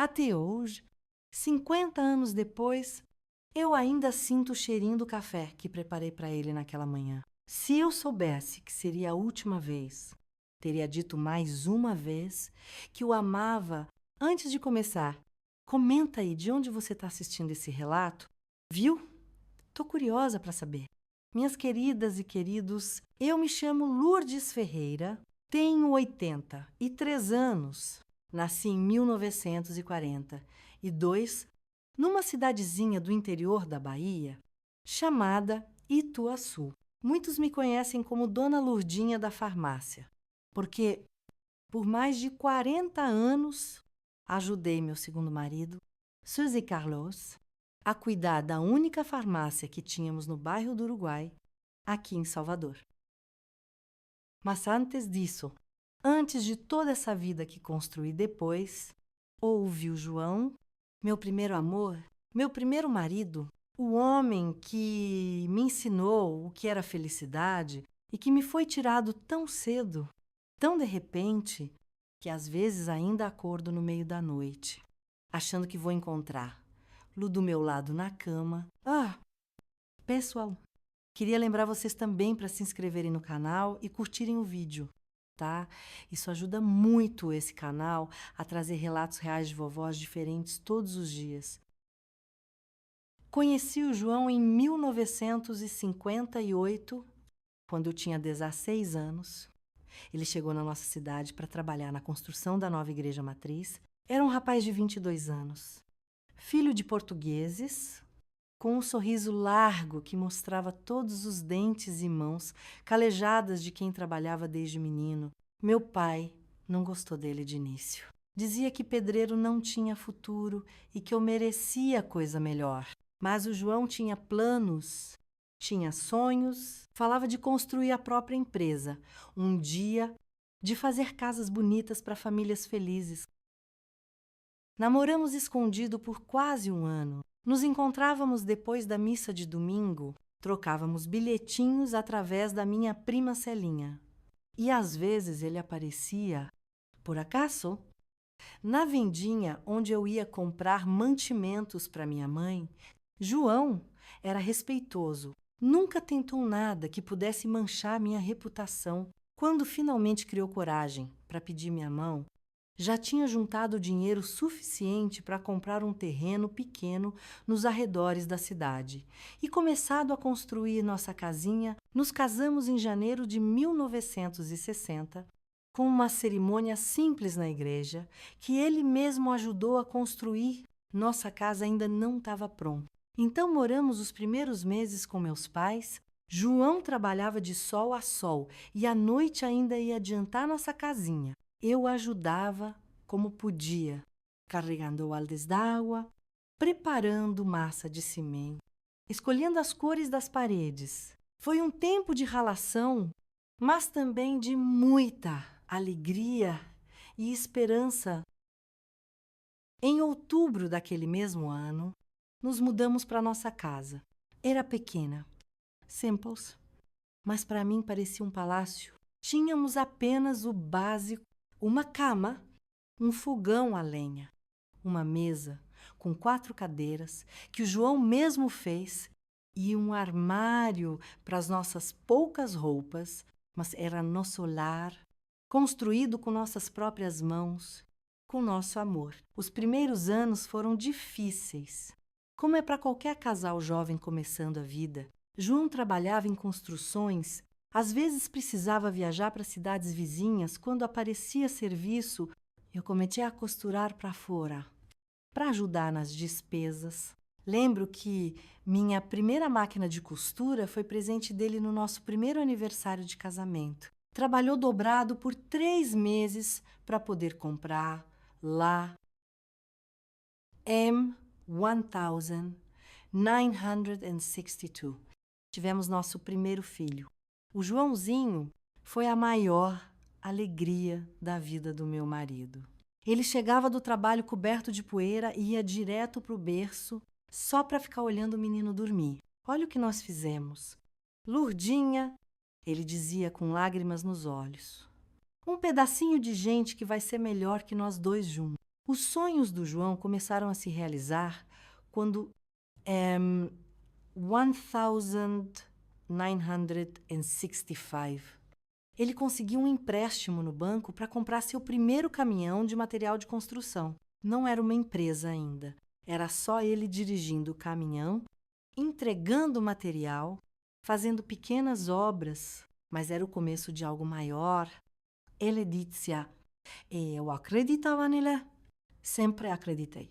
Até hoje, 50 anos depois, eu ainda sinto o cheirinho do café que preparei para ele naquela manhã. Se eu soubesse que seria a última vez, teria dito mais uma vez que o amava antes de começar. Comenta aí de onde você está assistindo esse relato. Viu? Tô curiosa para saber. Minhas queridas e queridos, eu me chamo Lourdes Ferreira, tenho 83 anos, nasci em 1942, numa cidadezinha do interior da Bahia, chamada Ituaçu. Muitos me conhecem como Dona Lurdinha da farmácia, porque por mais de 40 anos ajudei meu segundo marido, Suzy Carlos, a cuidar da única farmácia que tínhamos no bairro do Uruguai, aqui em Salvador. Mas antes disso, antes de toda essa vida que construí depois, houve o João, meu primeiro amor, meu primeiro marido, o homem que me ensinou o que era felicidade e que me foi tirado tão cedo, tão de repente, que às vezes ainda acordo no meio da noite, achando que vou encontrar Lu do meu lado na cama. Pessoal, queria lembrar vocês também para se inscreverem no canal e curtirem o vídeo, tá? Isso ajuda muito esse canal a trazer relatos reais de vovós diferentes todos os dias. Conheci o João em 1958, quando eu tinha 16 anos. Ele chegou na nossa cidade para trabalhar na construção da nova igreja matriz. Era um rapaz de 22 anos, filho de portugueses, com um sorriso largo que mostrava todos os dentes e mãos calejadas de quem trabalhava desde menino. Meu pai não gostou dele de início. Dizia que pedreiro não tinha futuro e que eu merecia coisa melhor. Mas o João tinha planos, tinha sonhos, falava de construir a própria empresa, um dia de fazer casas bonitas para famílias felizes. Namoramos escondido por quase um ano. Nos encontrávamos depois da missa de domingo, trocávamos bilhetinhos através da minha prima Celinha. E às vezes ele aparecia, por acaso, na vendinha onde eu ia comprar mantimentos para minha mãe. João era respeitoso, nunca tentou nada que pudesse manchar minha reputação. Quando finalmente criou coragem para pedir minha mão, já tinha juntado dinheiro suficiente para comprar um terreno pequeno nos arredores da cidade e começado a construir nossa casinha. Nos casamos em janeiro de 1960, com uma cerimônia simples na igreja que ele mesmo ajudou a construir. Nossa casa ainda não estava pronta. Então moramos os primeiros meses com meus pais. João trabalhava de sol a sol e à noite ainda ia adiantar nossa casinha. Eu ajudava como podia, carregando baldes d'água, preparando massa de cimento, escolhendo as cores das paredes. Foi um tempo de ralação, mas também de muita alegria e esperança. Em outubro daquele mesmo ano, nos mudamos para nossa casa. Era pequena, simples, mas para mim parecia um palácio. Tínhamos apenas o básico, uma cama, um fogão a lenha, uma mesa com 4 cadeiras que o João mesmo fez e um armário para as nossas poucas roupas, mas era nosso lar, construído com nossas próprias mãos, com nosso amor. Os primeiros anos foram difíceis, como é para qualquer casal jovem começando a vida. João trabalhava em construções, às vezes precisava viajar para cidades vizinhas. Quando aparecia serviço, eu comecei a costurar para fora, para ajudar nas despesas. Lembro que minha primeira máquina de costura foi presente dele no nosso primeiro aniversário de casamento. Trabalhou dobrado por 3 meses para poder comprar lá M1962. Tivemos nosso primeiro filho. O Joãozinho foi a maior alegria da vida do meu marido. Ele chegava do trabalho coberto de poeira e ia direto para o berço só para ficar olhando o menino dormir. Olha o que nós fizemos. Lurdinha, ele dizia com lágrimas nos olhos. Um pedacinho de gente que vai ser melhor que nós dois juntos. Os sonhos do João começaram a se realizar quando 1965 ele conseguiu um empréstimo no banco para comprar seu primeiro caminhão de material de construção. Não era uma empresa ainda, era só ele dirigindo o caminhão, entregando o material, fazendo pequenas obras, mas era o começo de algo maior. Ele dizia, e eu acreditava nele, sempre acreditei.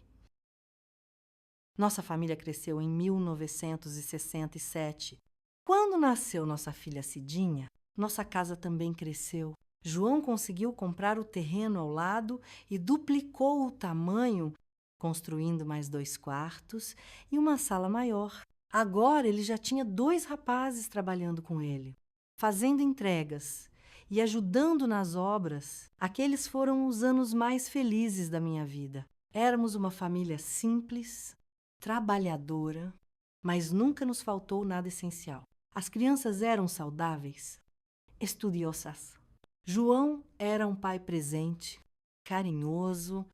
Nossa família cresceu em 1967. Quando nasceu nossa filha Cidinha, nossa casa também cresceu. João conseguiu comprar o terreno ao lado e duplicou o tamanho, construindo mais 2 quartos e uma sala maior. Agora ele já tinha 2 rapazes trabalhando com ele, fazendo entregas e ajudando nas obras. Aqueles foram os anos mais felizes da minha vida. Éramos uma família simples, trabalhadora, mas nunca nos faltou nada essencial. As crianças eram saudáveis, estudiosas. João era um pai presente, carinhoso,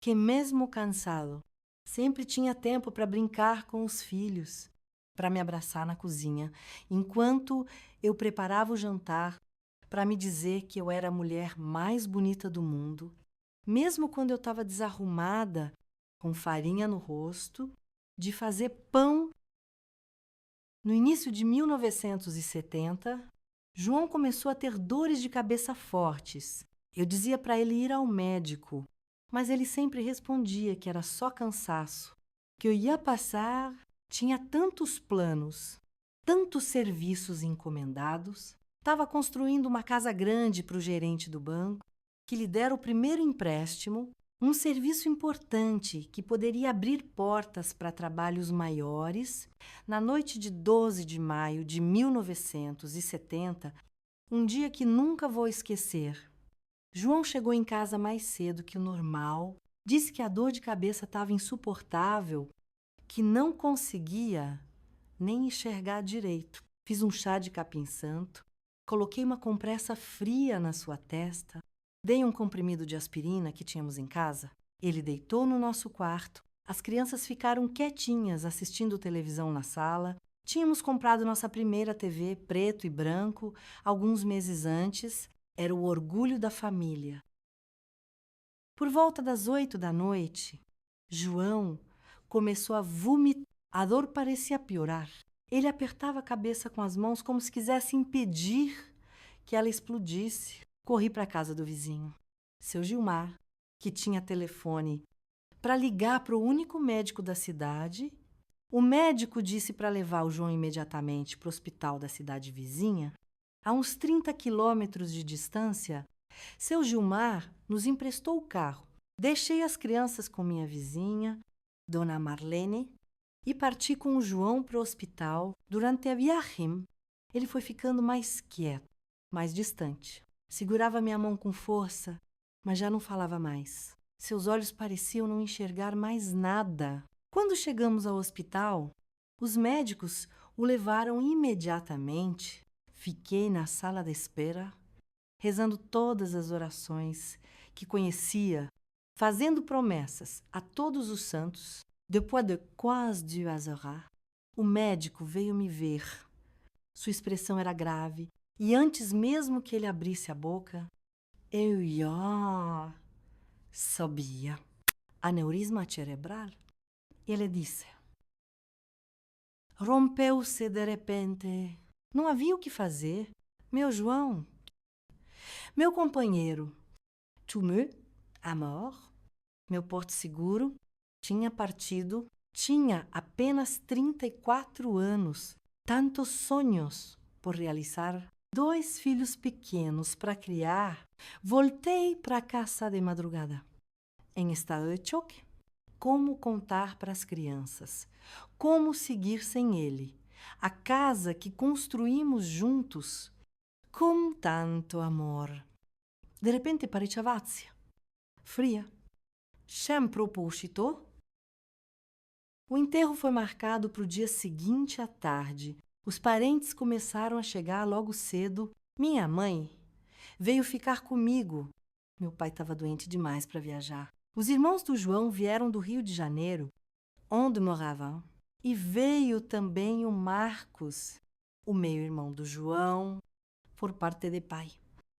que mesmo cansado, sempre tinha tempo para brincar com os filhos, para me abraçar na cozinha, enquanto eu preparava o jantar, para me dizer que eu era a mulher mais bonita do mundo, mesmo quando eu estava desarrumada, com farinha no rosto, de fazer pão. No início de 1970, João começou a ter dores de cabeça fortes. Eu dizia para ele ir ao médico, mas ele sempre respondia que era só cansaço, que eu ia passar, tinha tantos planos, tantos serviços encomendados, estava construindo uma casa grande para o gerente do banco, que lhe dera o primeiro empréstimo, um serviço importante que poderia abrir portas para trabalhos maiores. Na noite de 12 de maio de 1970, um dia que nunca vou esquecer, João chegou em casa mais cedo que o normal, disse que a dor de cabeça estava insuportável, que não conseguia nem enxergar direito. Fiz um chá de capim-santo, coloquei uma compressa fria na sua testa, dei um comprimido de aspirina que tínhamos em casa. Ele deitou no nosso quarto. As crianças ficaram quietinhas assistindo televisão na sala. Tínhamos comprado nossa primeira TV preto e branco alguns meses antes. Era o orgulho da família. Por volta das 8 da noite, João começou a vomitar. A dor parecia piorar. Ele apertava a cabeça com as mãos como se quisesse impedir que ela explodisse. Corri para a casa do vizinho, seu Gilmar, que tinha telefone, para ligar para o único médico da cidade. O médico disse para levar o João imediatamente para o hospital da cidade vizinha, a uns 30 quilômetros de distância. Seu Gilmar nos emprestou o carro. Deixei as crianças com minha vizinha, Dona Marlene, e parti com o João para o hospital. Durante a viagem, ele foi ficando mais quieto, mais distante. Segurava minha mão com força, mas já não falava mais. Seus olhos pareciam não enxergar mais nada. Quando chegamos ao hospital, os médicos o levaram imediatamente. Fiquei na sala de espera, rezando todas as orações que conhecia, fazendo promessas a todos os santos. Depois de quase 2 horas, o médico veio me ver. Sua expressão era grave. E antes mesmo que ele abrisse a boca, eu já sabia. Aneurisma cerebral. Ele disse: rompeu-se de repente. Não havia o que fazer. Meu João, meu companheiro, Tumeu, amor, meu porto seguro, tinha partido. Tinha apenas 34 anos. Tantos sonhos por realizar. 2 filhos pequenos para criar. Voltei para casa de madrugada. Em estado de choque. Como contar para as crianças? Como seguir sem ele? A casa que construímos juntos com tanto amor. De repente pareceva vazia, fria, sem propósito. O enterro foi marcado para o dia seguinte à tarde. Os parentes começaram a chegar logo cedo. Minha mãe veio ficar comigo. Meu pai estava doente demais para viajar. Os irmãos do João vieram do Rio de Janeiro, onde moravam, e veio também o Marcos, o meio-irmão do João, por parte de pai.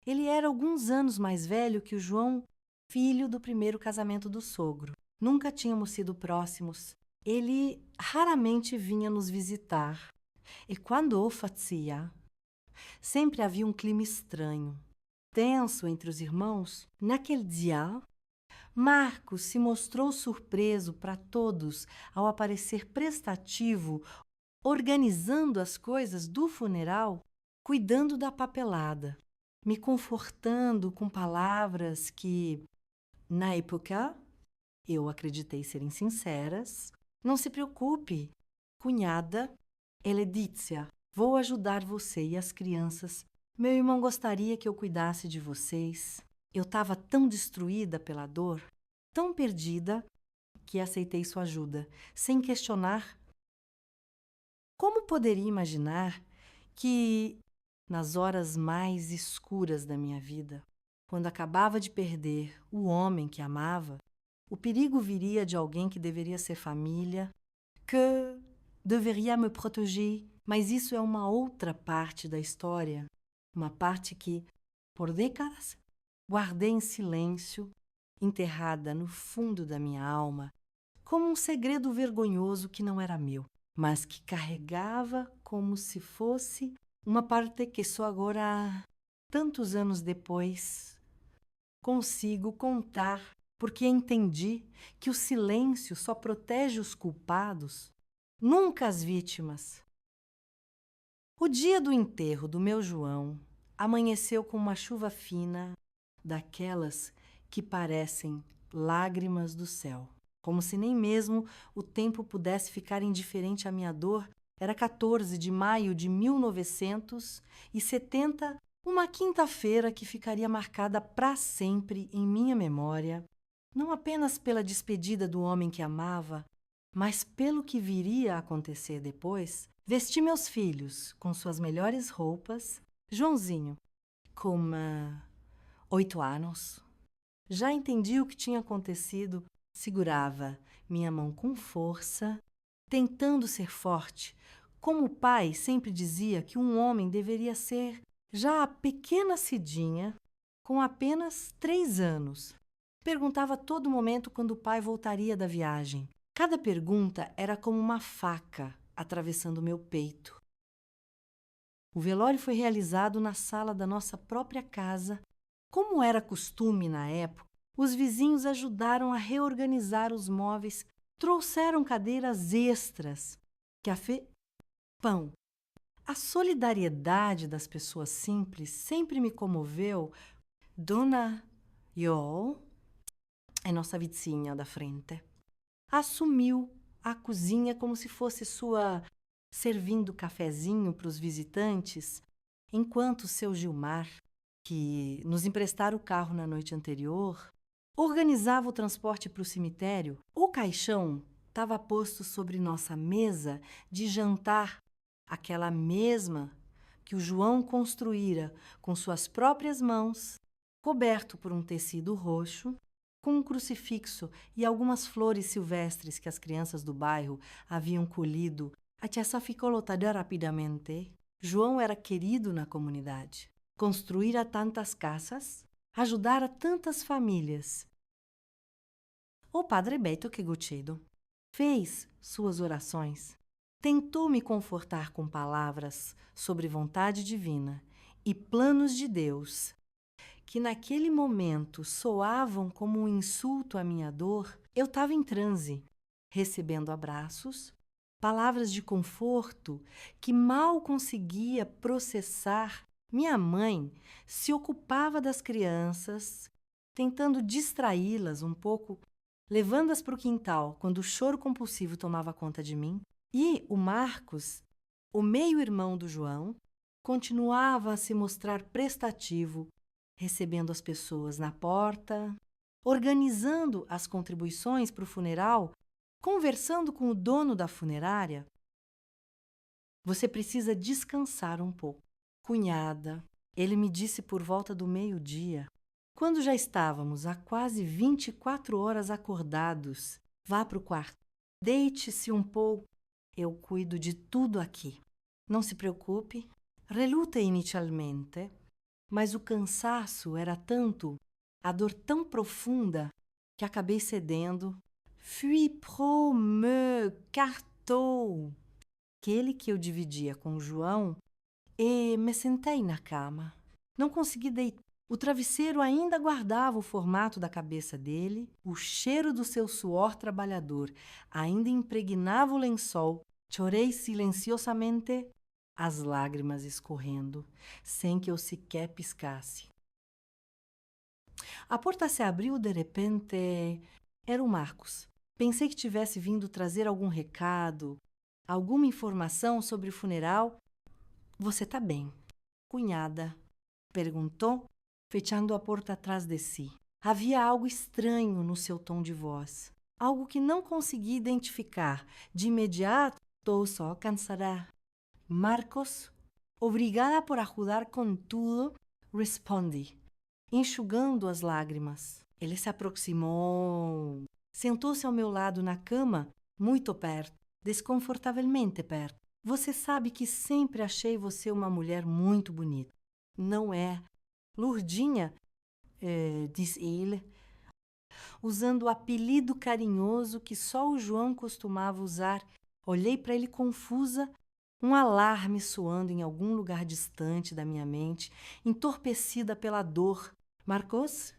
Ele era alguns anos mais velho que o João, filho do primeiro casamento do sogro. Nunca tínhamos sido próximos. Ele raramente vinha nos visitar. E quando o fazia, sempre havia um clima estranho, tenso entre os irmãos. Naquele dia, Marcos se mostrou surpreso para todos ao aparecer prestativo, organizando as coisas do funeral, cuidando da papelada, me confortando com palavras que, na época, eu acreditei serem sinceras. Não se preocupe, cunhada Eledícia, vou ajudar você e as crianças. Meu irmão gostaria que eu cuidasse de vocês. Eu estava tão destruída pela dor, tão perdida, que aceitei sua ajuda, sem questionar. Como poderia imaginar que, nas horas mais escuras da minha vida, quando acabava de perder o homem que amava, o perigo viria de alguém que deveria ser família, que deveria me proteger, mas isso é uma outra parte da história, uma parte que, por décadas, guardei em silêncio, enterrada no fundo da minha alma, como um segredo vergonhoso que não era meu, mas que carregava como se fosse uma parte que só agora, tantos anos depois, consigo contar, porque entendi que o silêncio só protege os culpados, nunca as vítimas. O dia do enterro do meu João amanheceu com uma chuva fina, daquelas que parecem lágrimas do céu, como se nem mesmo o tempo pudesse ficar indiferente à minha dor. Era 14 de maio de 1970, uma quinta-feira que ficaria marcada para sempre em minha memória, não apenas pela despedida do homem que amava, mas pelo que viria a acontecer depois. Vesti meus filhos com suas melhores roupas. Joãozinho, com 8 anos, já entendi o que tinha acontecido, segurava minha mão com força, tentando ser forte, como o pai sempre dizia que um homem deveria ser. Já a pequena Cidinha, com apenas 3 anos, perguntava a todo momento quando o pai voltaria da viagem. Cada pergunta era como uma faca atravessando meu peito. O velório foi realizado na sala da nossa própria casa. Como era costume na época, os vizinhos ajudaram a reorganizar os móveis, trouxeram cadeiras extras, café, pão. A solidariedade das pessoas simples sempre me comoveu. Dona Yol, é nossa vizinha da frente, assumiu a cozinha como se fosse sua, servindo cafezinho para os visitantes, enquanto seu Gilmar, que nos emprestara o carro na noite anterior, organizava o transporte para o cemitério. O caixão estava posto sobre nossa mesa de jantar, aquela mesma que o João construíra com suas próprias mãos, coberto por um tecido roxo, com um crucifixo e algumas flores silvestres que as crianças do bairro haviam colhido. A tia só ficou lotada rapidamente. João era querido na comunidade. Construíra tantas casas, ajudara tantas famílias. O padre Beto Keguchido fez suas orações, tentou me confortar com palavras sobre vontade divina e planos de Deus, que naquele momento soavam como um insulto à minha dor. Eu estava em transe, recebendo abraços, palavras de conforto que mal conseguia processar. Minha mãe se ocupava das crianças, tentando distraí-las um pouco, levando-as para o quintal quando o choro compulsivo tomava conta de mim. E o Marcos, o meio-irmão do João, continuava a se mostrar prestativo, recebendo as pessoas na porta, organizando as contribuições para o funeral, conversando com o dono da funerária. Você precisa descansar um pouco. Cunhada, ele me disse por volta do meio-dia, Quando já estávamos há quase 24 horas acordados, vá para o quarto, deite-se um pouco, eu cuido de tudo aqui. Não se preocupe, relute inicialmente, mas o cansaço era tanto, a dor tão profunda, que acabei cedendo. Fui pro me cartou, aquele que eu dividia com o João, e me sentei na cama. Não consegui deitar. O travesseiro ainda guardava o formato da cabeça dele, o cheiro do seu suor trabalhador ainda impregnava o lençol. Chorei silenciosamente, as lágrimas escorrendo, sem que eu sequer piscasse. A porta se abriu de repente. Era o Marcos. Pensei que tivesse vindo trazer algum recado, alguma informação sobre o funeral. Você tá bem, cunhada? Perguntou, fechando a porta atrás de si. Havia algo estranho no seu tom de voz, algo que não consegui identificar. De imediato, estou só cansada. Marcos, obrigada por ajudar com tudo, respondi, enxugando as lágrimas. Ele se aproximou, sentou-se ao meu lado na cama, muito perto, desconfortavelmente perto. Você sabe que sempre achei você uma mulher muito bonita. Não é? Lourdinha, disse ele, usando o apelido carinhoso que só o João costumava usar. Olhei para ele confusa, um alarme soando em algum lugar distante da minha mente, entorpecida pela dor. Marcos,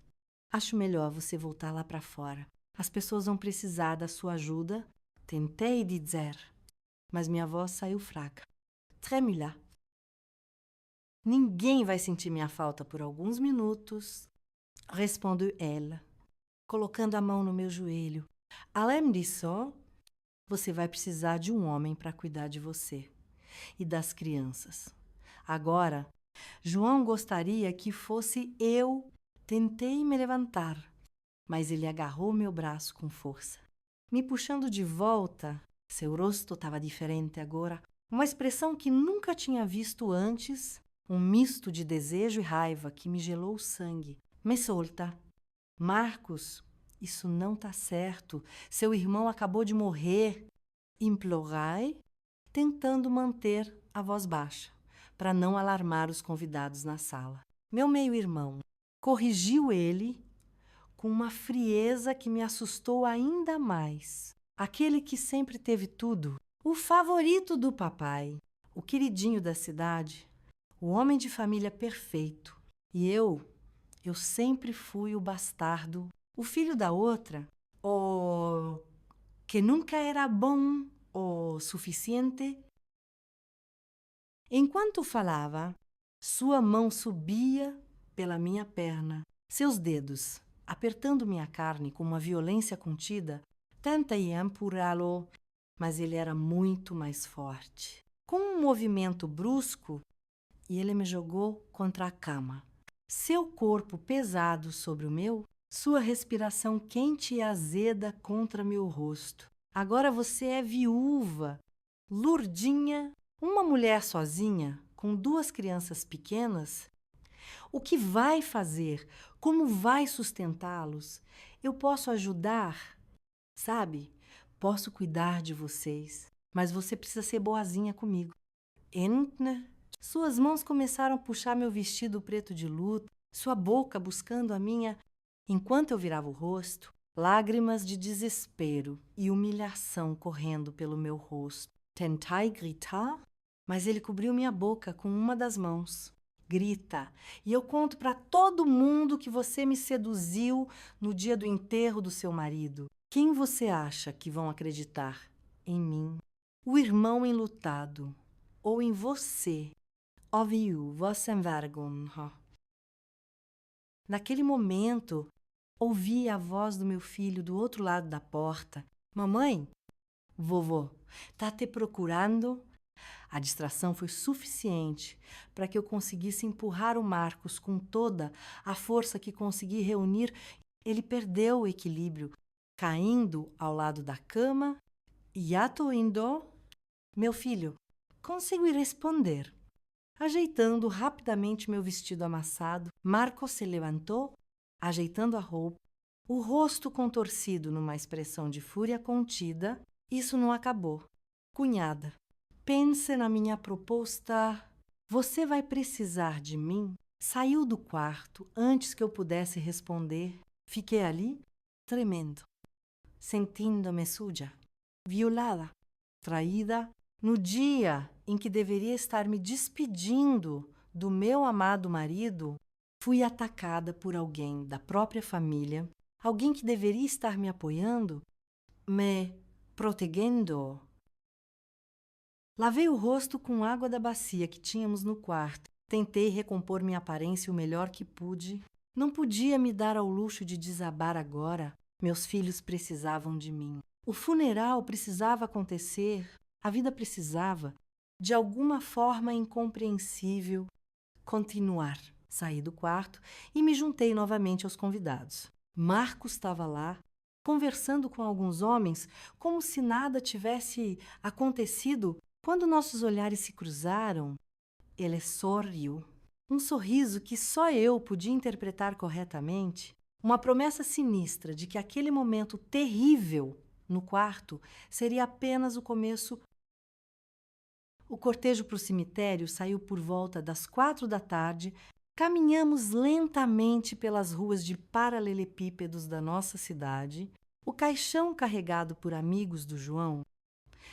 acho melhor você voltar lá para fora. As pessoas vão precisar da sua ajuda. Tentei dizer, mas minha voz saiu fraca, trêmula. Ninguém vai sentir minha falta por alguns minutos, respondeu ela, colocando a mão no meu joelho. Além disso, você vai precisar de um homem para cuidar de você e das crianças. Agora, João gostaria que fosse eu. Tentei me levantar, mas ele agarrou meu braço com força, me puxando de volta. Seu rosto estava diferente agora, uma expressão que nunca tinha visto antes, um misto de desejo e raiva que me gelou o sangue. Me solta. Marcos, isso não tá certo. Seu irmão acabou de morrer. Implorai, tentando manter a voz baixa, para não alarmar os convidados na sala. Meu meio-irmão, corrigiu ele com uma frieza que me assustou ainda mais. Aquele que sempre teve tudo, o favorito do papai, o queridinho da cidade, o homem de família perfeito. E eu sempre fui o bastardo, o filho da outra, o que nunca era bom o suficiente. Enquanto falava, sua mão subia pela minha perna, seus dedos, apertando minha carne com uma violência contida. Tentei empurrá-lo, mas ele era muito mais forte. Com um movimento brusco, ele me jogou contra a cama. Seu corpo pesado sobre o meu, sua respiração quente e azeda contra meu rosto. Agora você é viúva, Lourdinha, uma mulher sozinha, com 2 crianças pequenas. O que vai fazer? Como vai sustentá-los? Eu posso ajudar, sabe? Posso cuidar de vocês, mas você precisa ser boazinha comigo. Entne? Suas mãos começaram a puxar meu vestido preto de luto, sua boca buscando a minha, enquanto eu virava o rosto, lágrimas de desespero e humilhação correndo pelo meu rosto. Tentei gritar, mas ele cobriu minha boca com uma das mãos. Grita, e eu conto para todo mundo que você me seduziu no dia do enterro do seu marido. Quem você acha que vão acreditar? Em mim? O irmão enlutado? Ou em você? Ouviu, vossa vergonha. Naquele momento, ouvi a voz do meu filho do outro lado da porta. Mamãe, vovô, tá te procurando? A distração foi suficiente para que eu conseguisse empurrar o Marcos com toda a força que consegui reunir. Ele perdeu o equilíbrio, caindo ao lado da cama. Já tô indo. Meu filho, consegui responder. Ajeitando rapidamente meu vestido amassado, Marcos se levantou ajeitando a roupa, o rosto contorcido numa expressão de fúria contida. Isso não acabou. Cunhada, pense na minha proposta. Você vai precisar de mim? Saiu do quarto antes que eu pudesse responder. Fiquei ali, tremendo, sentindo-me suja, violada, traída, no dia em que deveria estar me despedindo do meu amado marido. Fui atacada por alguém da própria família, alguém que deveria estar me apoiando, me protegendo. Lavei o rosto com água da bacia que tínhamos no quarto. Tentei recompor minha aparência o melhor que pude. Não podia me dar ao luxo de desabar agora. Meus filhos precisavam de mim. O funeral precisava acontecer. A vida precisava, de alguma forma incompreensível, continuar. Saí do quarto e me juntei novamente aos convidados. Marcos estava lá, conversando com alguns homens, como se nada tivesse acontecido. Quando nossos olhares se cruzaram, ele sorriu. Um sorriso que só eu podia interpretar corretamente. Uma promessa sinistra de que aquele momento terrível no quarto seria apenas o começo. O cortejo para o cemitério saiu por volta das 4 da tarde. Caminhamos lentamente pelas ruas de paralelepípedos da nossa cidade. O caixão carregado por amigos do João,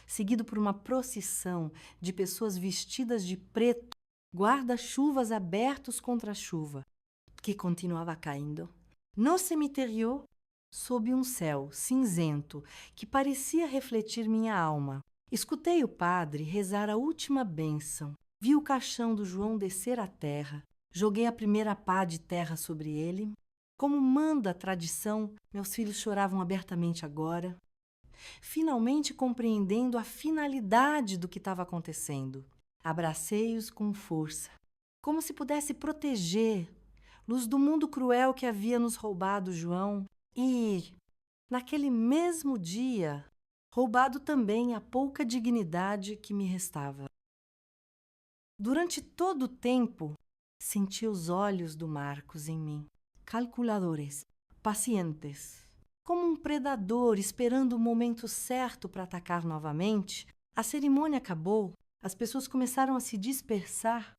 seguido por uma procissão de pessoas vestidas de preto, guarda-chuvas abertos contra a chuva, que continuava caindo. No cemitério, sob um céu cinzento que parecia refletir minha alma, escutei o padre rezar a última bênção. Vi o caixão do João descer à terra. Joguei a primeira pá de terra sobre ele. Como manda a tradição, meus filhos choravam abertamente agora, finalmente compreendendo a finalidade do que estava acontecendo. Abracei-os com força, como se pudesse proteger luz do mundo cruel que havia nos roubado João e, naquele mesmo dia, roubado também a pouca dignidade que me restava. Durante todo o tempo, senti os olhos do Marcos em mim, calculadores, pacientes. Como um predador esperando o momento certo para atacar novamente. A cerimônia acabou, as pessoas começaram a se dispersar,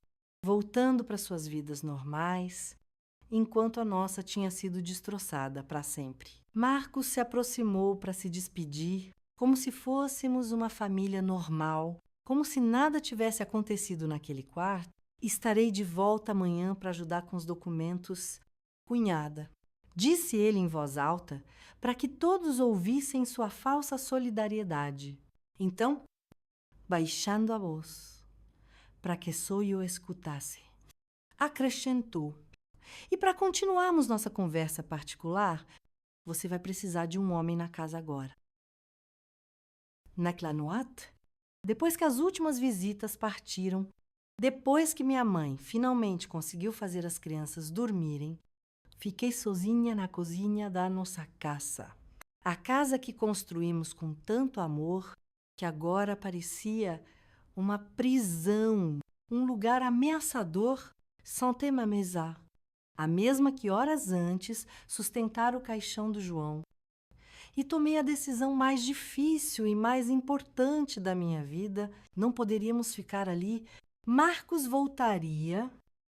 voltando para suas vidas normais, enquanto a nossa tinha sido destroçada para sempre. Marcos se aproximou para se despedir, como se fôssemos uma família normal, como se nada tivesse acontecido naquele quarto. Estarei de volta amanhã para ajudar com os documentos. Cunhada, disse ele em voz alta, para que todos ouvissem sua falsa solidariedade. Então, baixando a voz, para que só eu escutasse, acrescentou: e para continuarmos nossa conversa particular, você vai precisar de um homem na casa agora. Naquela noite, depois que as últimas visitas partiram, depois que minha mãe finalmente conseguiu fazer as crianças dormirem, fiquei sozinha na cozinha da nossa casa. A casa que construímos com tanto amor, que agora parecia uma prisão, um lugar ameaçador, sentei ma mesa, a mesma que horas antes sustentara o caixão do João. E tomei a decisão mais difícil e mais importante da minha vida. Não poderíamos ficar ali. Marcos voltaria,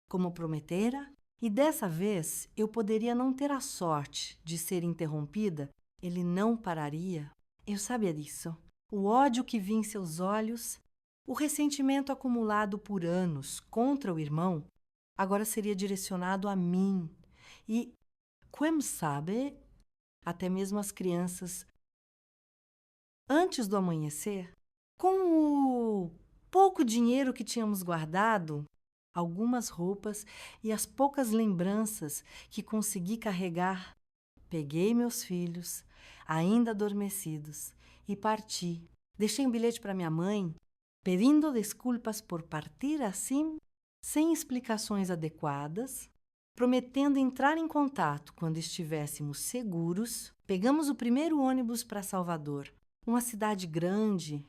como prometera, e dessa vez eu poderia não ter a sorte de ser interrompida. Ele não pararia. Eu sabia disso. O ódio que vi em seus olhos, o ressentimento acumulado por anos contra o irmão, agora seria direcionado a mim. E, como sabe, até mesmo as crianças. Antes do amanhecer, com o pouco dinheiro que tínhamos guardado, algumas roupas e as poucas lembranças que consegui carregar, peguei meus filhos, ainda adormecidos, e parti. Deixei um bilhete para minha mãe, pedindo desculpas por partir assim, sem explicações adequadas, prometendo entrar em contato quando estivéssemos seguros. Pegamos o primeiro ônibus para Salvador, uma cidade grande,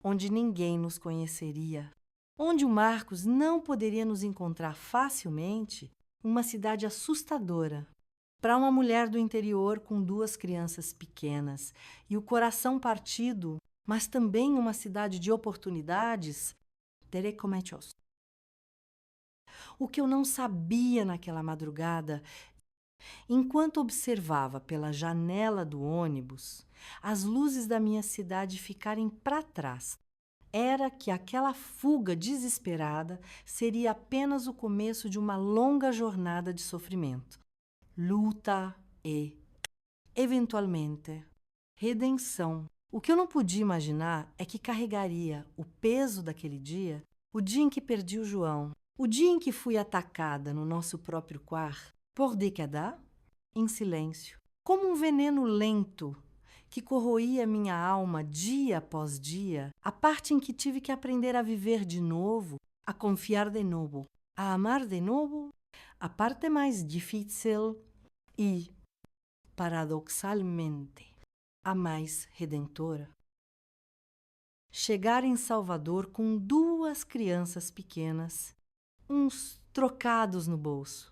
onde ninguém nos conheceria, onde o Marcos não poderia nos encontrar facilmente, uma cidade assustadora, Para uma mulher do interior com 2 crianças pequenas e o coração partido, mas também uma cidade de oportunidades, terei cometidos. O que eu não sabia naquela madrugada, enquanto observava pela janela do ônibus as luzes da minha cidade ficarem para trás, era que aquela fuga desesperada seria apenas o começo de uma longa jornada de sofrimento, luta e, eventualmente, redenção. O que eu não podia imaginar é que carregaria o peso daquele dia, o dia em que perdi o João, o dia em que fui atacada no nosso próprio quarto, por décadas, em silêncio, como um veneno lento que corroía minha alma dia após dia, a parte em que tive que aprender a viver de novo, a confiar de novo, a amar de novo, a parte mais difícil e, paradoxalmente, a mais redentora. Chegar em Salvador com 2 crianças pequenas, uns trocados no bolso,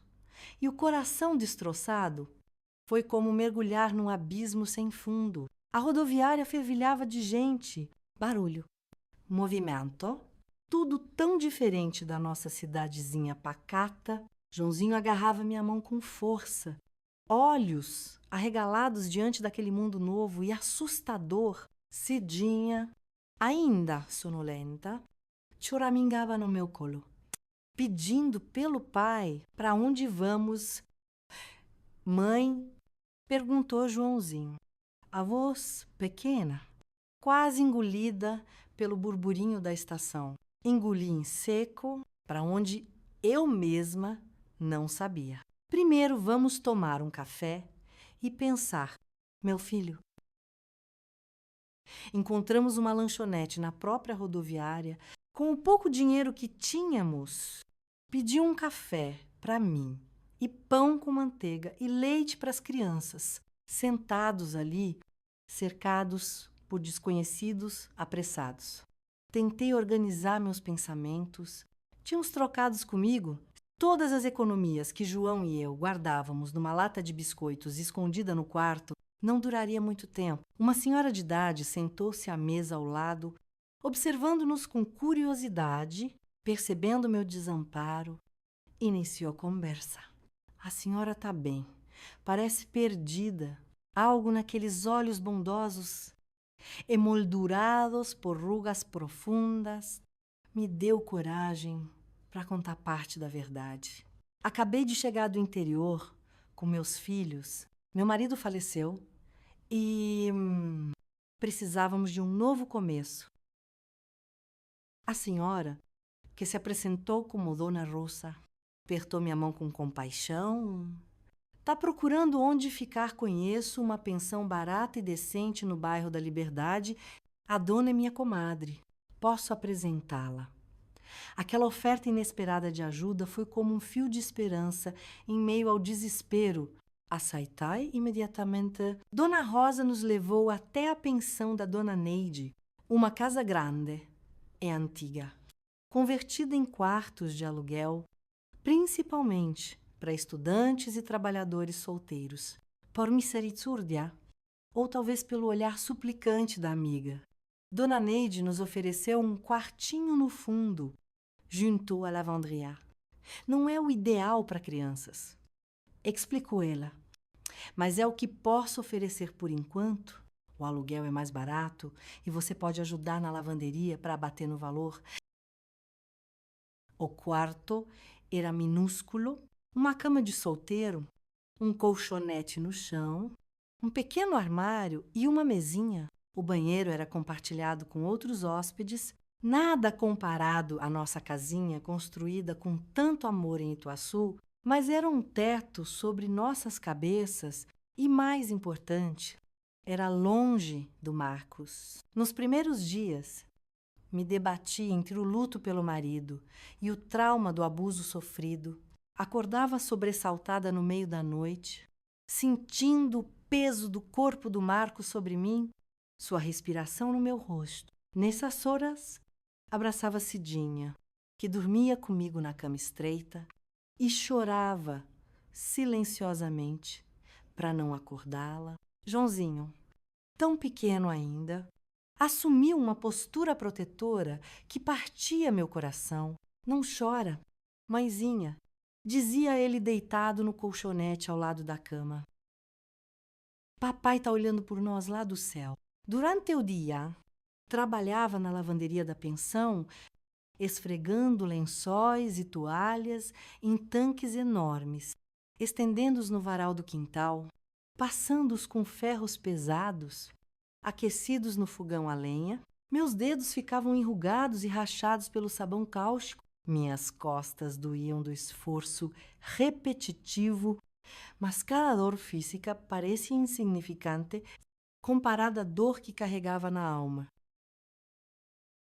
e o coração destroçado, foi como mergulhar num abismo sem fundo. A rodoviária fervilhava de gente, barulho, movimento, tudo tão diferente da nossa cidadezinha pacata. Joãozinho agarrava minha mão com força, olhos arregalados diante daquele mundo novo e assustador. Cidinha, ainda sonolenta, choramingava no meu colo, pedindo pelo pai para onde vamos. Mãe, perguntou Joãozinho. A voz pequena, quase engolida pelo burburinho da estação. Engoli em seco para onde eu mesma não sabia. Primeiro vamos tomar um café e pensar. Meu filho. Encontramos uma lanchonete na própria rodoviária. Com o pouco dinheiro que tínhamos, pedi um café para mim e pão com manteiga e leite para as crianças, sentados ali, cercados por desconhecidos apressados. Tentei organizar meus pensamentos. Tinha uns trocados comigo. Todas as economias que João e eu guardávamos numa lata de biscoitos escondida no quarto não duraria muito tempo. Uma senhora de idade sentou-se à mesa ao lado, observando-nos com curiosidade, percebendo meu desamparo, iniciou a conversa. A senhora está bem, parece perdida. Algo naqueles olhos bondosos, emoldurados por rugas profundas, me deu coragem para contar parte da verdade. Acabei de chegar do interior com meus filhos. Meu marido faleceu e precisávamos de um novo começo. A senhora, que se apresentou como Dona Rosa, apertou minha mão com compaixão. Tá procurando onde ficar? Conheço uma pensão barata e decente no bairro da Liberdade. A dona é minha comadre. Posso apresentá-la. Aquela oferta inesperada de ajuda foi como um fio de esperança em meio ao desespero. Aceitai imediatamente. Dona Rosa nos levou até a pensão da Dona Neide, uma casa grande e antiga, convertida em quartos de aluguel, principalmente para estudantes e trabalhadores solteiros. Por misericórdia, ou talvez pelo olhar suplicante da amiga. Dona Neide nos ofereceu um quartinho no fundo, junto à lavanderia. Não é o ideal para crianças, explicou ela, mas é o que posso oferecer por enquanto. O aluguel é mais barato e você pode ajudar na lavanderia para abater no valor. O quarto era minúsculo, uma cama de solteiro, um colchonete no chão, um pequeno armário e uma mesinha. O banheiro era compartilhado com outros hóspedes, nada comparado à nossa casinha construída com tanto amor em Ituaçu, mas era um teto sobre nossas cabeças e, mais importante, era longe do Marcos. Nos primeiros dias, me debati entre o luto pelo marido e o trauma do abuso sofrido. Acordava sobressaltada no meio da noite, sentindo o peso do corpo do Marcos sobre mim, sua respiração no meu rosto. Nessas horas, abraçava Cidinha, que dormia comigo na cama estreita, e chorava silenciosamente, para não acordá-la. Joãozinho, tão pequeno ainda, assumiu uma postura protetora que partia meu coração. Não chora, mãezinha, dizia ele deitado no colchonete ao lado da cama. Papai está olhando por nós lá do céu. Durante o dia, trabalhava na lavanderia da pensão, esfregando lençóis e toalhas em tanques enormes, estendendo-os no varal do quintal, passando-os com ferros pesados, aquecidos no fogão a lenha. Meus dedos ficavam enrugados e rachados pelo sabão cáustico. Minhas costas doíam do esforço repetitivo, mas cada dor física parecia insignificante comparada à dor que carregava na alma.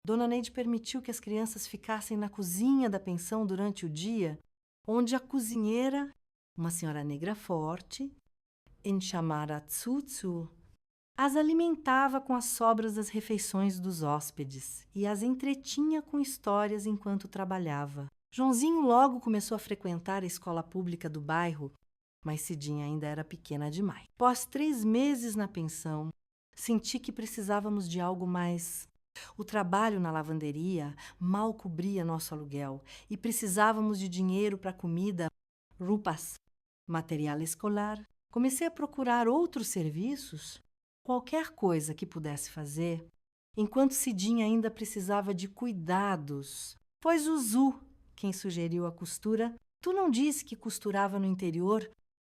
Dona Neide permitiu que as crianças ficassem na cozinha da pensão durante o dia, onde a cozinheira, uma senhora negra forte, chamada Tsutsu, as alimentava com as sobras das refeições dos hóspedes e as entretinha com histórias enquanto trabalhava. Joãozinho logo começou a frequentar a escola pública do bairro, mas Cidinha ainda era pequena demais. Após 3 meses na pensão, senti que precisávamos de algo mais. O trabalho na lavanderia mal cobria nosso aluguel e precisávamos de dinheiro para comida, roupas, material escolar. Comecei a procurar outros serviços, qualquer coisa que pudesse fazer, enquanto Cidinha ainda precisava de cuidados. Foi Zuzu quem sugeriu a costura. Tu não disse que costurava no interior?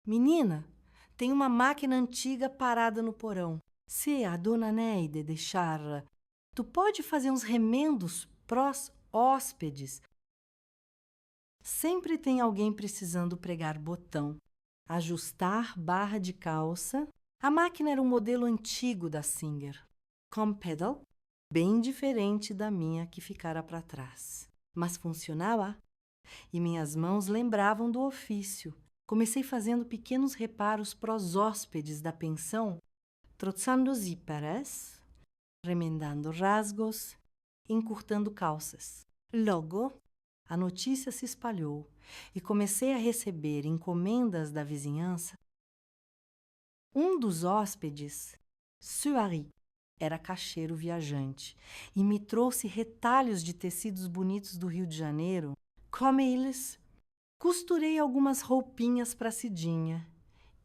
Menina, tem uma máquina antiga parada no porão. Se a dona Neide deixar, tu pode fazer uns remendos prós hóspedes. Sempre tem alguém precisando pregar botão, ajustar barra de calça. A máquina era um modelo antigo da Singer, com pedal, bem diferente da minha que ficara para trás. Mas funcionava e minhas mãos lembravam do ofício. Comecei fazendo pequenos reparos para os hóspedes da pensão, troçando zíperes, remendando rasgos, encurtando calças. Logo, a notícia se espalhou e comecei a receber encomendas da vizinhança. Um dos hóspedes, Suari, era caixeiro viajante e me trouxe retalhos de tecidos bonitos do Rio de Janeiro. Com eles, costurei algumas roupinhas para Cidinha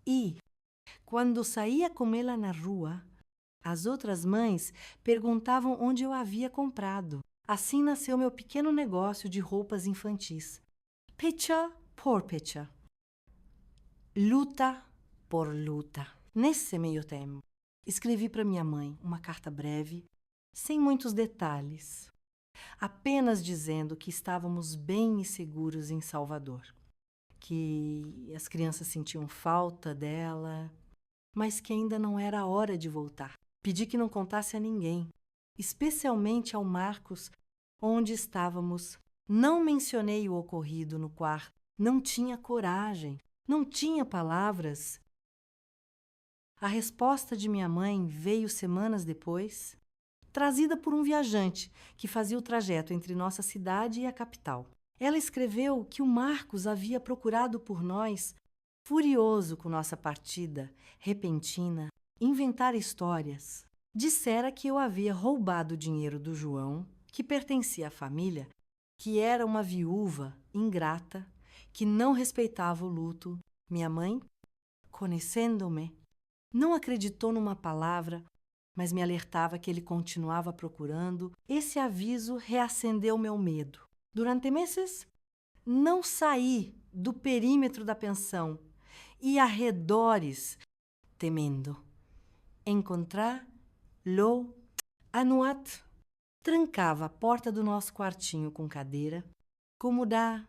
e, quando saía com ela na rua, as outras mães perguntavam onde eu havia comprado. Assim nasceu meu pequeno negócio de roupas infantis. Pecha por pecha. Luta por luta. Nesse meio tempo, escrevi para minha mãe uma carta breve, sem muitos detalhes, apenas dizendo que estávamos bem e seguros em Salvador, que as crianças sentiam falta dela, mas que ainda não era a hora de voltar. Pedi que não contasse a ninguém, especialmente ao Marcos, onde estávamos. Não mencionei o ocorrido no quarto. Não tinha coragem, não tinha palavras. A resposta de minha mãe veio semanas depois, trazida por um viajante que fazia o trajeto entre nossa cidade e a capital. Ela escreveu que o Marcos havia procurado por nós, furioso com nossa partida repentina, inventar histórias. Dissera que eu havia roubado o dinheiro do João, que pertencia à família, que era uma viúva ingrata, que não respeitava o luto. Minha mãe, conhecendo-me, não acreditou numa palavra, mas me alertava que ele continuava procurando. Esse aviso reacendeu meu medo. Durante meses, não saí do perímetro da pensão e arredores, temendo encontrar Lo Anuat. Trancava a porta do nosso quartinho com cadeira, comodar,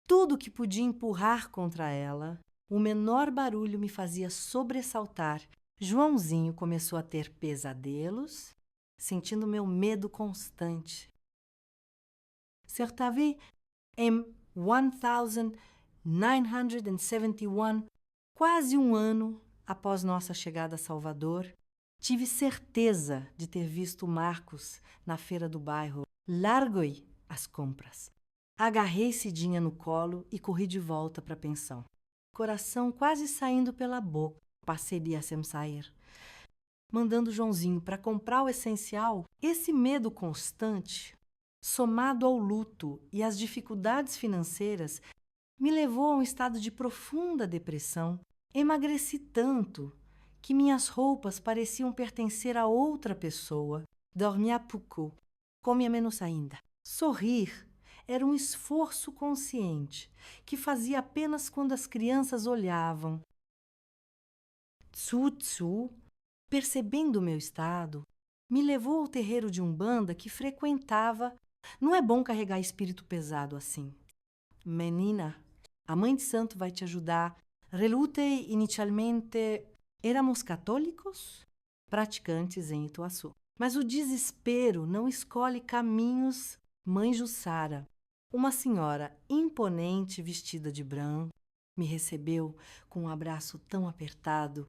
tudo que podia empurrar contra ela. O menor barulho me fazia sobressaltar. Joãozinho começou a ter pesadelos, sentindo meu medo constante. Certa vez, em 1971, quase um ano após nossa chegada a Salvador, tive certeza de ter visto Marcos na feira do bairro. Larguei as compras. Agarrei Cidinha no colo e corri de volta para a pensão. coração quase saindo pela boca. Passei a sem sair. Mandando Joãozinho para comprar o essencial, esse medo constante, somado ao luto e às dificuldades financeiras, me levou a um estado de profunda depressão. Emagreci tanto que minhas roupas pareciam pertencer a outra pessoa. Dormia pouco, comia menos ainda. Sorrir era um esforço consciente que fazia apenas quando as crianças olhavam. Tsu, percebendo o meu estado, me levou ao terreiro de Umbanda que frequentava. Não é bom carregar espírito pesado assim. Menina, a mãe de santo vai te ajudar. Relutei inicialmente. Éramos católicos praticantes em Ituaçu. Mas o desespero não escolhe caminhos. Mãe Jussara, uma senhora imponente vestida de branco, me recebeu com um abraço tão apertado,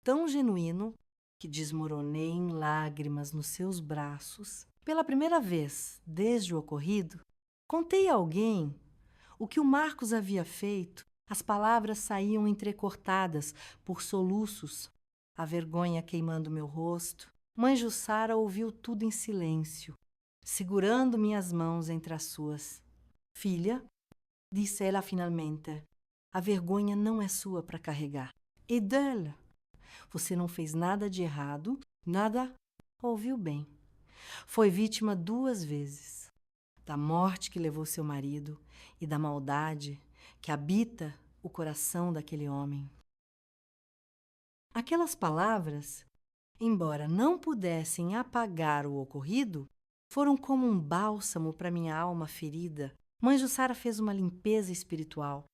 tão genuíno, que desmoronei em lágrimas nos seus braços. Pela primeira vez, desde o ocorrido, contei a alguém o que o Marcos havia feito. As palavras saíam entrecortadas por soluços, a vergonha queimando meu rosto. Mãe Jussara ouviu tudo em silêncio, segurando minhas mãos entre as suas. Filha, disse ela finalmente, a vergonha não é sua para carregar. E dela. Você não fez nada de errado, nada. Ouviu bem. Foi vítima 2 vezes. Da morte que levou seu marido e da maldade que habita o coração daquele homem. Aquelas palavras, embora não pudessem apagar o ocorrido, foram como um bálsamo para minha alma ferida. Mãe Jussara fez uma limpeza espiritual,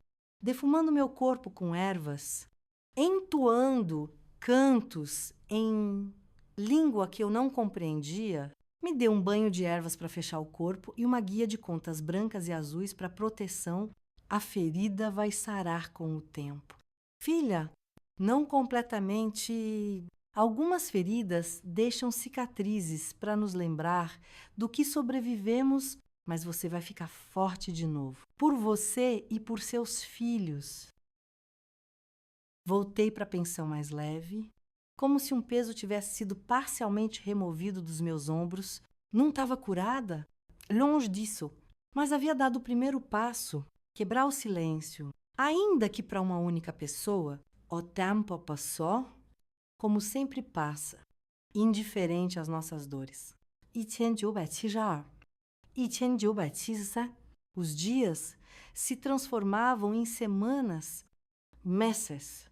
defumando meu corpo com ervas, entoando cantos em língua que eu não compreendia. Me deu um banho de ervas para fechar o corpo e uma guia de contas brancas e azuis para proteção. A ferida vai sarar com o tempo. Filha, não completamente. Algumas feridas deixam cicatrizes para nos lembrar do que sobrevivemos, mas você vai ficar forte de novo. Por você e por seus filhos. Voltei para a pensão mais leve, como se um peso tivesse sido parcialmente removido dos meus ombros. Não estava curada? Longe disso. Mas havia dado o primeiro passo, quebrar o silêncio. Ainda que para uma única pessoa, o tempo passou, como sempre passa, indiferente às nossas dores. 1972. 1973. Os dias se transformavam em semanas, meses,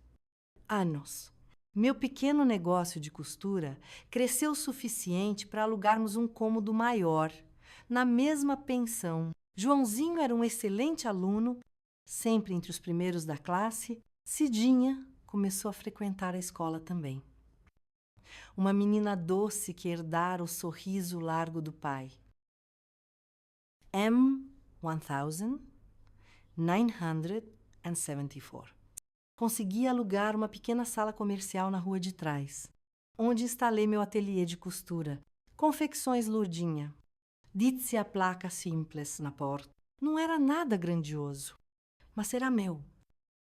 anos. Meu pequeno negócio de costura cresceu o suficiente para alugarmos um cômodo maior, na mesma pensão. Joãozinho era um excelente aluno, sempre entre os primeiros da classe. Cidinha começou a frequentar a escola também. Uma menina doce que herdara o sorriso largo do pai. M1974. Consegui alugar uma pequena sala comercial na rua de trás, onde instalei meu ateliê de costura. Confecções Lourdinha. Disse a placa simples na porta. Não era nada grandioso, mas era meu,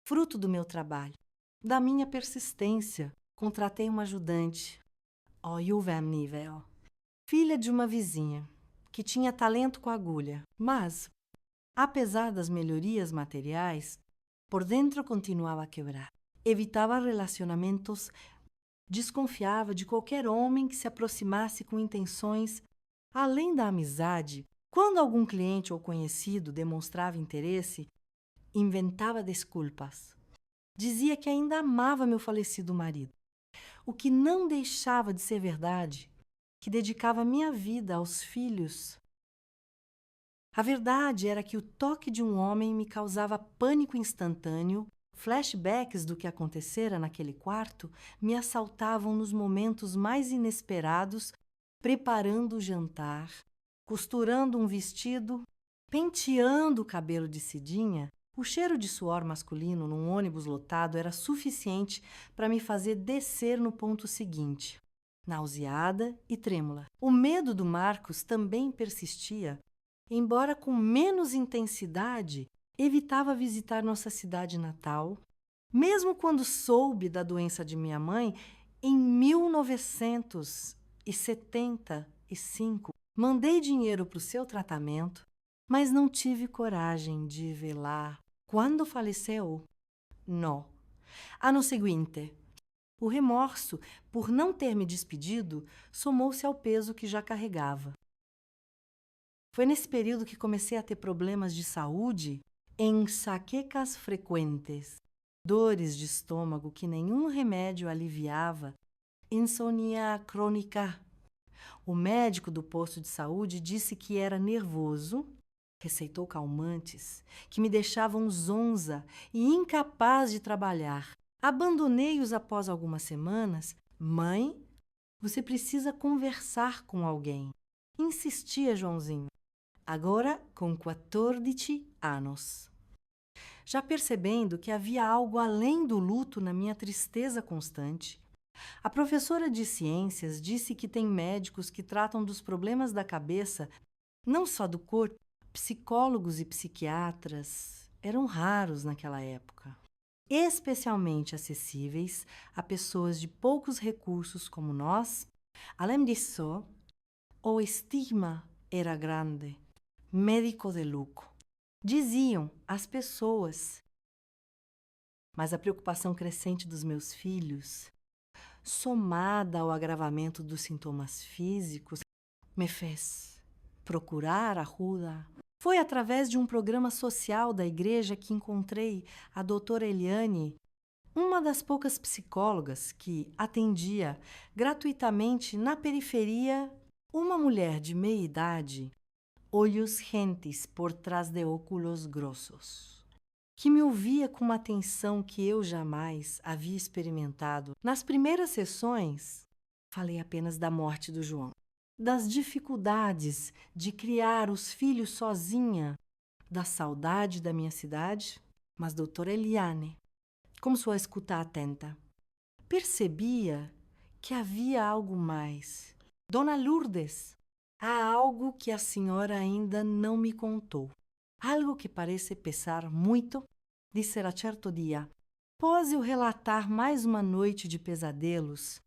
fruto do meu trabalho, da minha persistência. Contratei uma ajudante, filha de uma vizinha, que tinha talento com agulha, mas, apesar das melhorias materiais, por dentro continuava a quebrar. Evitava relacionamentos, desconfiava de qualquer homem que se aproximasse com intenções além da amizade. Quando algum cliente ou conhecido demonstrava interesse, inventava desculpas. Dizia que ainda amava meu falecido marido, o que não deixava de ser verdade, que dedicava minha vida aos filhos. A verdade era que o toque de um homem me causava pânico instantâneo. Flashbacks do que acontecera naquele quarto me assaltavam nos momentos mais inesperados, preparando o jantar, costurando um vestido, penteando o cabelo de Cidinha. O cheiro de suor masculino num ônibus lotado era suficiente para me fazer descer no ponto seguinte, nauseada e trêmula. O medo do Marcos também persistia, embora com menos intensidade. Evitava visitar nossa cidade natal, Mesmo quando soube da doença de minha mãe, em 1975, mandei dinheiro para o seu tratamento, mas não tive coragem de velar. Quando faleceu? Não. Ano seguinte, o remorso por não ter me despedido somou-se ao peso que já carregava. Foi nesse período que comecei a ter problemas de saúde, enxaquecas frequentes, dores de estômago que nenhum remédio aliviava, insônia crônica. O médico do posto de saúde disse que era nervoso, receitou calmantes, que me deixavam zonza e incapaz de trabalhar. Abandonei-os após algumas semanas. Mãe, você precisa conversar com alguém. Insistia Joãozinho, agora com 14 anos. Já percebendo que havia algo além do luto na minha tristeza constante, a professora de ciências disse que tem médicos que tratam dos problemas da cabeça, não só do corpo. Psicólogos e psiquiatras eram raros naquela época, especialmente acessíveis a pessoas de poucos recursos como nós. Além disso, o estigma era grande. Médico de luxo, diziam as pessoas. Mas a preocupação crescente dos meus filhos, somada ao agravamento dos sintomas físicos, me fez procurar ajuda. Foi através de um programa social da igreja que encontrei a doutora Eliane, uma das poucas psicólogas que atendia gratuitamente na periferia uma mulher de meia idade, olhos rentes por trás de óculos grossos, que me ouvia com uma atenção que eu jamais havia experimentado. Nas primeiras sessões, falei apenas da morte do João, das dificuldades de criar os filhos sozinha, da saudade da minha cidade, mas doutora Eliane, como sua escuta atenta, percebia que havia algo mais. Dona Lourdes, há algo que a senhora ainda não me contou. Algo que parece pesar muito, dissera certo dia. Após eu relatar mais uma noite de pesadelos.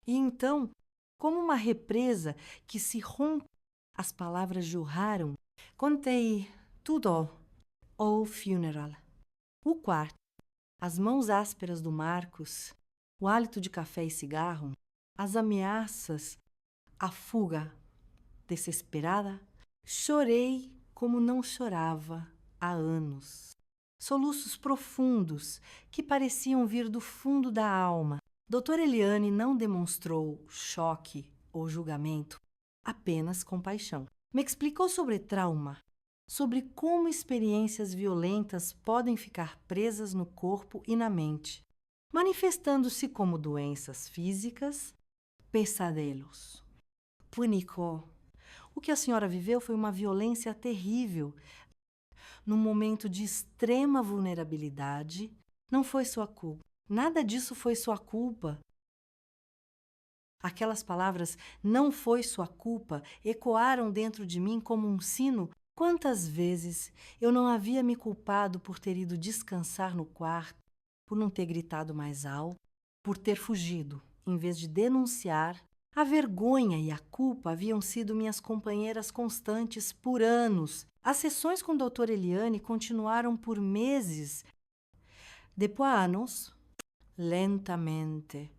E então, como uma represa que se rompe, as palavras jorraram. Contei tudo ao funeral. O quarto, as mãos ásperas do Marcos, o hálito de café e cigarro, as ameaças, a fuga desesperada. Chorei como não chorava há anos. Soluços profundos que pareciam vir do fundo da alma. Doutora Eliane não demonstrou choque ou julgamento, apenas compaixão. Me explicou sobre trauma, sobre como experiências violentas podem ficar presas no corpo e na mente, manifestando-se como doenças físicas, pesadelos. Pânico. O que a senhora viveu foi uma violência terrível. Num momento de extrema vulnerabilidade, não foi sua culpa. Nada disso foi sua culpa. Aquelas palavras, não foi sua culpa, ecoaram dentro de mim como um sino. Quantas vezes eu não havia me culpado por ter ido descansar no quarto, por não ter gritado mais alto, por ter fugido, em vez de denunciar. A vergonha e a culpa haviam sido minhas companheiras constantes por anos. As sessões com a doutora Eliane continuaram por meses. Depois anos, lentamente,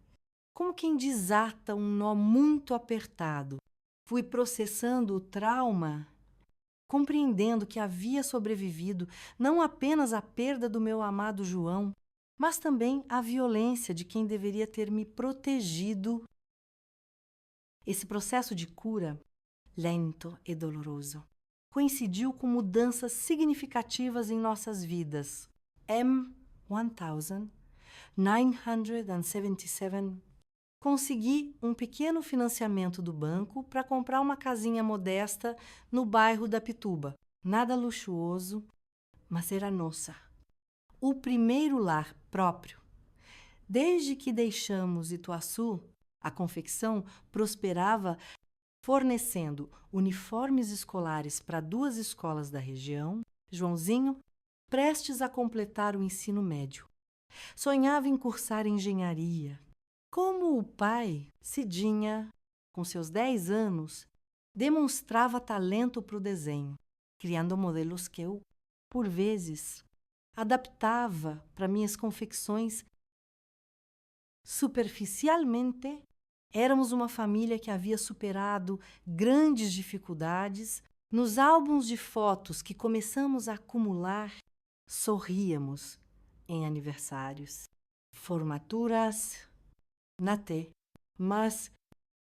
como quem desata um nó muito apertado, fui processando o trauma, compreendendo que havia sobrevivido não apenas à perda do meu amado João, mas também à violência de quem deveria ter me protegido. Esse processo de cura, lento e doloroso, coincidiu com mudanças significativas em nossas vidas. M1977. Consegui um pequeno financiamento do banco para comprar uma casinha modesta no bairro da Pituba. Nada luxuoso, mas era nossa. O primeiro lar próprio. Desde que deixamos Ituaçu, a confecção prosperava, fornecendo uniformes escolares para 2 escolas da região. Joãozinho prestes a completar o ensino médio. Sonhava em cursar engenharia. Como o pai, Cidinha, com seus 10 anos, demonstrava talento para o desenho, criando modelos que eu, por vezes, adaptava para minhas confecções. Superficialmente, éramos uma família que havia superado grandes dificuldades. Nos álbuns de fotos que começamos a acumular, sorríamos em aniversários, formaturas, Naté. Mas,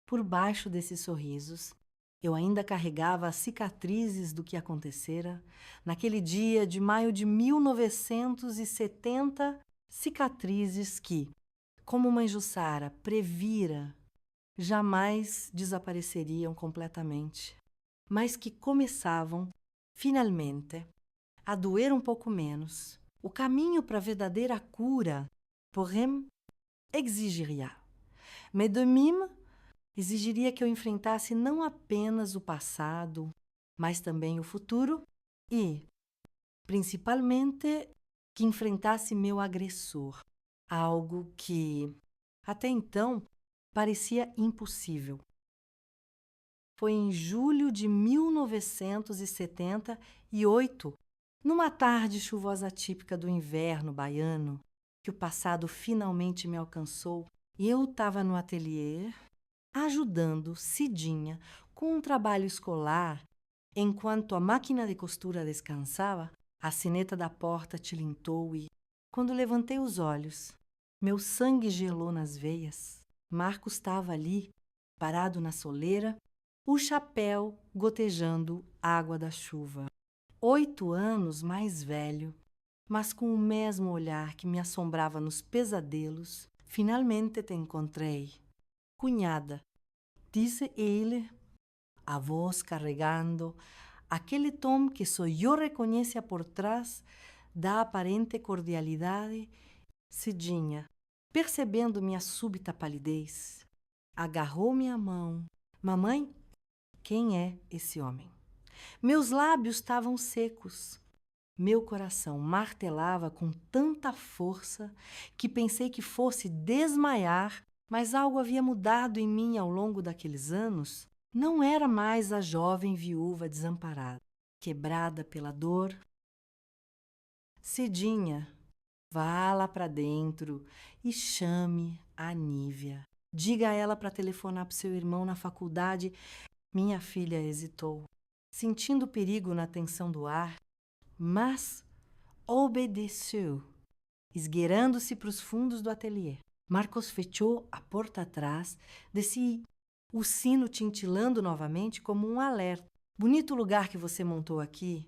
por baixo desses sorrisos, eu ainda carregava as cicatrizes do que acontecera naquele dia de maio de 1970, cicatrizes que, como Mãe Jussara previra, jamais desapareceriam completamente, mas que começavam, finalmente, a doer um pouco menos. O caminho para a verdadeira cura, porém, exigiria. Mais de mim, exigiria que eu enfrentasse não apenas o passado, mas também o futuro e, principalmente, que enfrentasse meu agressor, algo que, até então, parecia impossível. Foi em julho de 1978, numa tarde chuvosa típica do inverno baiano, que o passado finalmente me alcançou e eu estava no ateliê, ajudando Cidinha com um trabalho escolar, enquanto a máquina de costura descansava, a sineta da porta tilintou e, quando levantei os olhos, meu sangue gelou nas veias. Marcos estava ali, parado na soleira, o chapéu gotejando água da chuva. 8 anos mais velho, mas com o mesmo olhar que me assombrava nos pesadelos. Finalmente te encontrei. Cunhada, disse ele, a voz carregando aquele tom que só eu reconhecia por trás da aparente cordialidade. Cidinha, percebendo minha súbita palidez, agarrou minha mão. Mamãe, quem é esse homem? Meus lábios estavam secos. Meu coração martelava com tanta força que pensei que fosse desmaiar, mas algo havia mudado em mim ao longo daqueles anos. Não era mais a jovem viúva desamparada, quebrada pela dor. Cidinha, vá lá para dentro e chame a Nívia. Diga a ela para telefonar para o seu irmão na faculdade. Minha filha hesitou, sentindo perigo na tensão do ar, mas obedeceu, esgueirando-se para os fundos do ateliê. Marcos fechou a porta atrás, desci o sino tintilando novamente como um alerta. Bonito lugar que você montou aqui.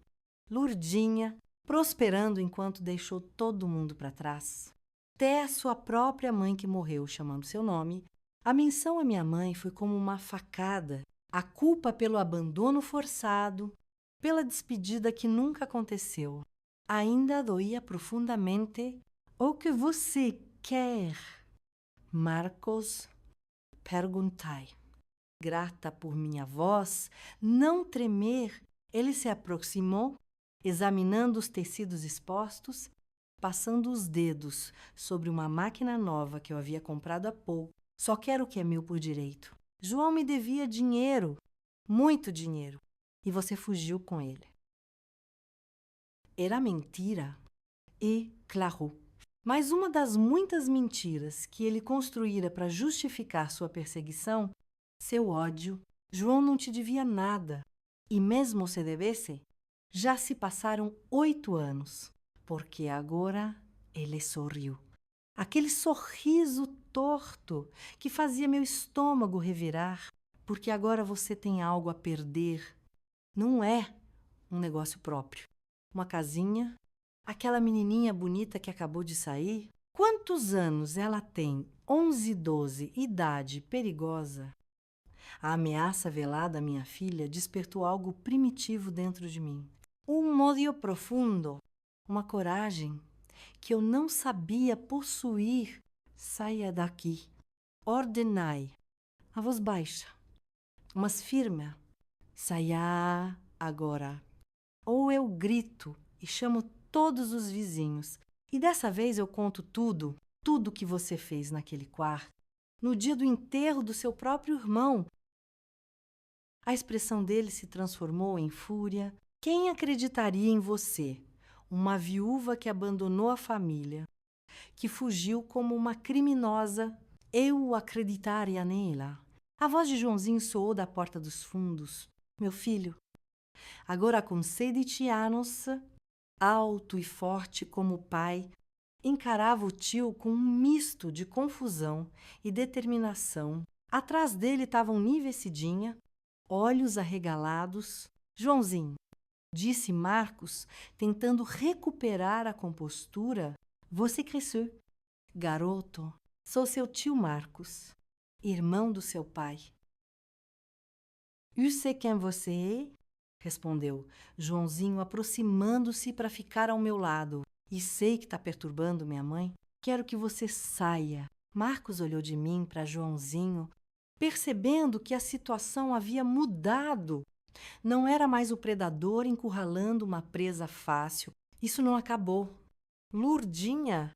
Lurdinha, prosperando enquanto deixou todo mundo para trás. Até a sua própria mãe que morreu chamando seu nome. A menção à minha mãe foi como uma facada. A culpa pelo abandono forçado, pela despedida que nunca aconteceu. Ainda doía profundamente. O que você quer? Marcos, perguntei. Grata por minha voz não tremer, ele se aproximou, examinando os tecidos expostos, passando os dedos sobre uma máquina nova que eu havia comprado há pouco. Só quero o que é meu por direito. João me devia dinheiro, muito dinheiro, e você fugiu com ele. Era mentira e claro. Mas uma das muitas mentiras que ele construíra para justificar sua perseguição, seu ódio. João não te devia nada. E mesmo se devesse, já se passaram 8 anos. Porque agora ele sorriu. Aquele sorriso torto que fazia meu estômago revirar. Porque agora você tem algo a perder. Não é um negócio próprio. Uma casinha, aquela menininha bonita que acabou de sair. Quantos anos ela tem? 11, 12, idade perigosa. A ameaça velada à minha filha despertou algo primitivo dentro de mim. Um odio profundo, uma coragem que eu não sabia possuir. Saia daqui. Ordenai. A voz baixa, mas firme. Saia agora. Ou eu grito e chamo todos os vizinhos. E dessa vez eu conto tudo, tudo que você fez naquele quarto, no dia do enterro do seu próprio irmão. A expressão dele se transformou em fúria. Quem acreditaria em você? Uma viúva que abandonou a família, que fugiu como uma criminosa. Eu acreditaria nela. A voz de Joãozinho soou da porta dos fundos. Meu filho, agora com 16 anos, alto e forte como o pai, encarava o tio com um misto de confusão e determinação. Atrás dele estavam Nive e Cidinha, olhos arregalados. Joãozinho, disse Marcos, tentando recuperar a compostura. Você cresceu. Garoto, sou seu tio Marcos, irmão do seu pai. Eu sei quem você é, respondeu Joãozinho, aproximando-se para ficar ao meu lado. E sei que está perturbando minha mãe. Quero que você saia. Marcos olhou de mim para Joãozinho, percebendo que a situação havia mudado. Não era mais o predador encurralando uma presa fácil. Isso não acabou. Lurdinha,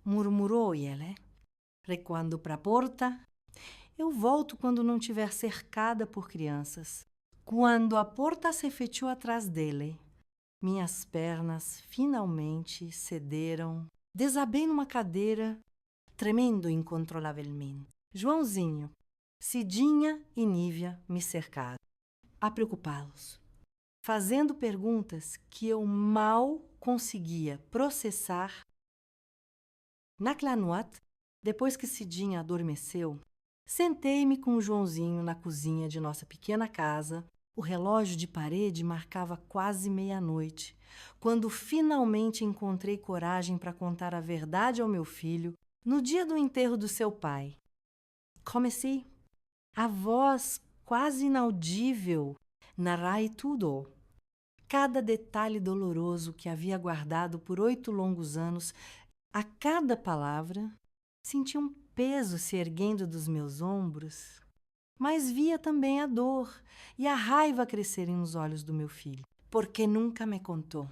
murmurou ele, recuando para a porta. Eu volto quando não estiver cercada por crianças. Quando a porta se fechou atrás dele, minhas pernas finalmente cederam. Desabei numa cadeira, tremendo incontrolavelmente. Joãozinho, Cidinha e Nívia me cercaram, a preocupá-los, fazendo perguntas que eu mal conseguia processar. Naquela noite, depois que Cidinha adormeceu, sentei-me com o Joãozinho na cozinha de nossa pequena casa. O relógio de parede marcava quase meia-noite, quando finalmente encontrei coragem para contar a verdade ao meu filho no dia do enterro do seu pai. Comecei. A voz quase inaudível narrai tudo. Cada detalhe doloroso que havia guardado por 8 longos anos. A cada palavra, senti um peso se erguendo dos meus ombros, mas via também a dor e a raiva crescerem nos olhos do meu filho. Por que nunca me contou?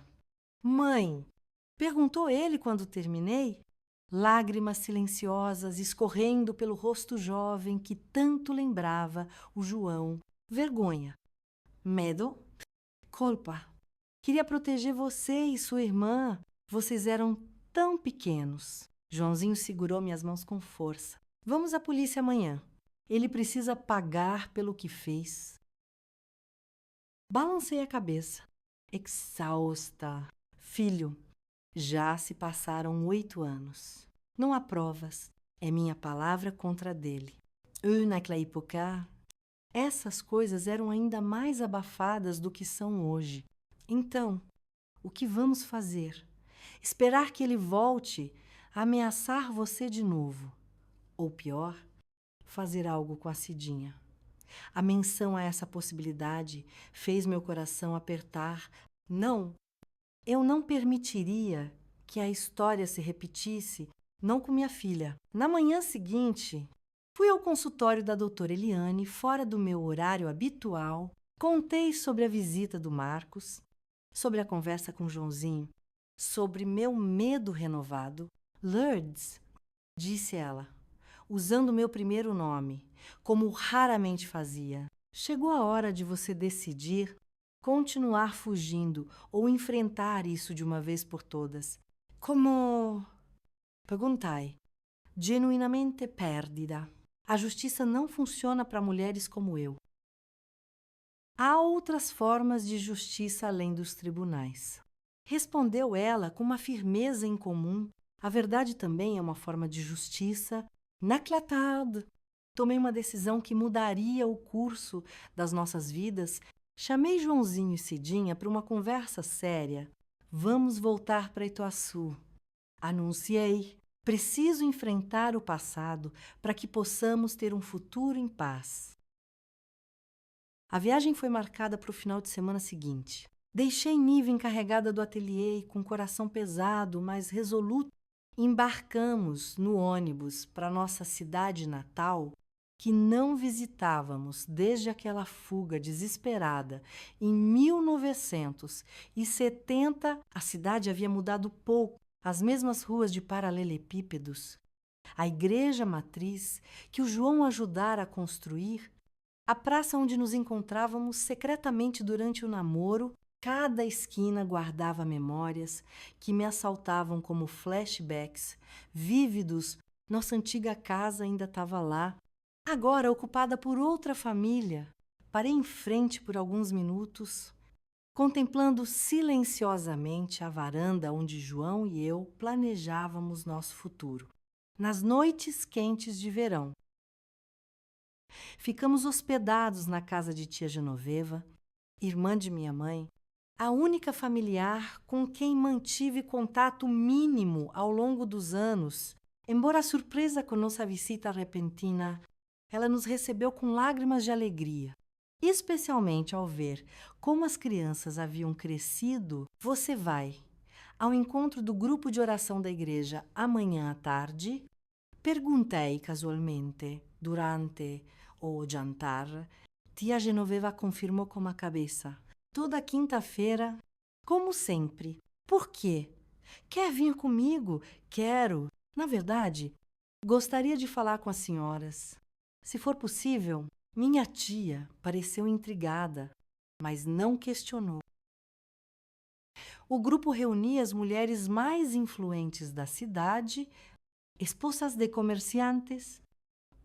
Mãe, perguntou ele quando terminei, lágrimas silenciosas escorrendo pelo rosto jovem que tanto lembrava o João. Vergonha, medo, culpa. Queria proteger você e sua irmã. Vocês eram tão pequenos. Joãozinho segurou minhas mãos com força. Vamos à polícia amanhã. Ele precisa pagar pelo que fez. Balancei a cabeça, exausta. Filho, já se passaram 8 anos. Não há provas. É minha palavra contra a dele. Naquela época, essas coisas eram ainda mais abafadas do que são hoje. Então, o que vamos fazer? Esperar que ele volte a ameaçar você de novo? Ou pior, fazer algo com a Cidinha? A menção a essa possibilidade fez meu coração apertar. Não, eu não permitiria que a história se repetisse, não com minha filha. Na manhã seguinte, fui ao consultório da doutora Eliane, fora do meu horário habitual. Contei sobre a visita do Marcos, sobre a conversa com Joãozinho, sobre meu medo renovado. Lourdes, disse ela, usando meu primeiro nome, como raramente fazia. Chegou a hora de você decidir continuar fugindo ou enfrentar isso de uma vez por todas. Como? Perguntai, genuinamente perdida. A justiça não funciona para mulheres como eu. Há outras formas de justiça além dos tribunais. Respondeu ela com uma firmeza incomum. A verdade também é uma forma de justiça. Naquela tarde, tomei uma decisão que mudaria o curso das nossas vidas. Chamei Joãozinho e Cidinha para uma conversa séria. Vamos voltar para Ituaçu. Anunciei. Preciso enfrentar o passado para que possamos ter um futuro em paz. A viagem foi marcada para o final de semana seguinte. Deixei Nive encarregada do ateliê e, com o coração pesado, mas resoluto, embarcamos no ônibus para nossa cidade natal, que não visitávamos desde aquela fuga desesperada em 1970, a cidade havia mudado pouco, as mesmas ruas de paralelepípedos, a igreja matriz que o João ajudara a construir, a praça onde nos encontrávamos secretamente durante o namoro. Cada esquina guardava memórias que me assaltavam como flashbacks vívidos. Nossa antiga casa ainda estava lá, agora ocupada por outra família. Parei em frente por alguns minutos, contemplando silenciosamente a varanda onde João e eu planejávamos nosso futuro. Nas noites quentes de verão, ficamos hospedados na casa de tia Genoveva, irmã de minha mãe, a única familiar com quem mantive contato mínimo ao longo dos anos. Embora surpresa com nossa visita repentina, ela nos recebeu com lágrimas de alegria, especialmente ao ver como as crianças haviam crescido. Você vai ao encontro do grupo de oração da igreja amanhã à tarde? Perguntei casualmente durante o jantar. Tia Genoveva confirmou com a cabeça. Toda quinta-feira, como sempre. Por quê? Quer vir comigo? Quero. Na verdade, gostaria de falar com as senhoras. Se for possível. Minha tia pareceu intrigada, mas não questionou. O grupo reunia as mulheres mais influentes da cidade, esposas de comerciantes,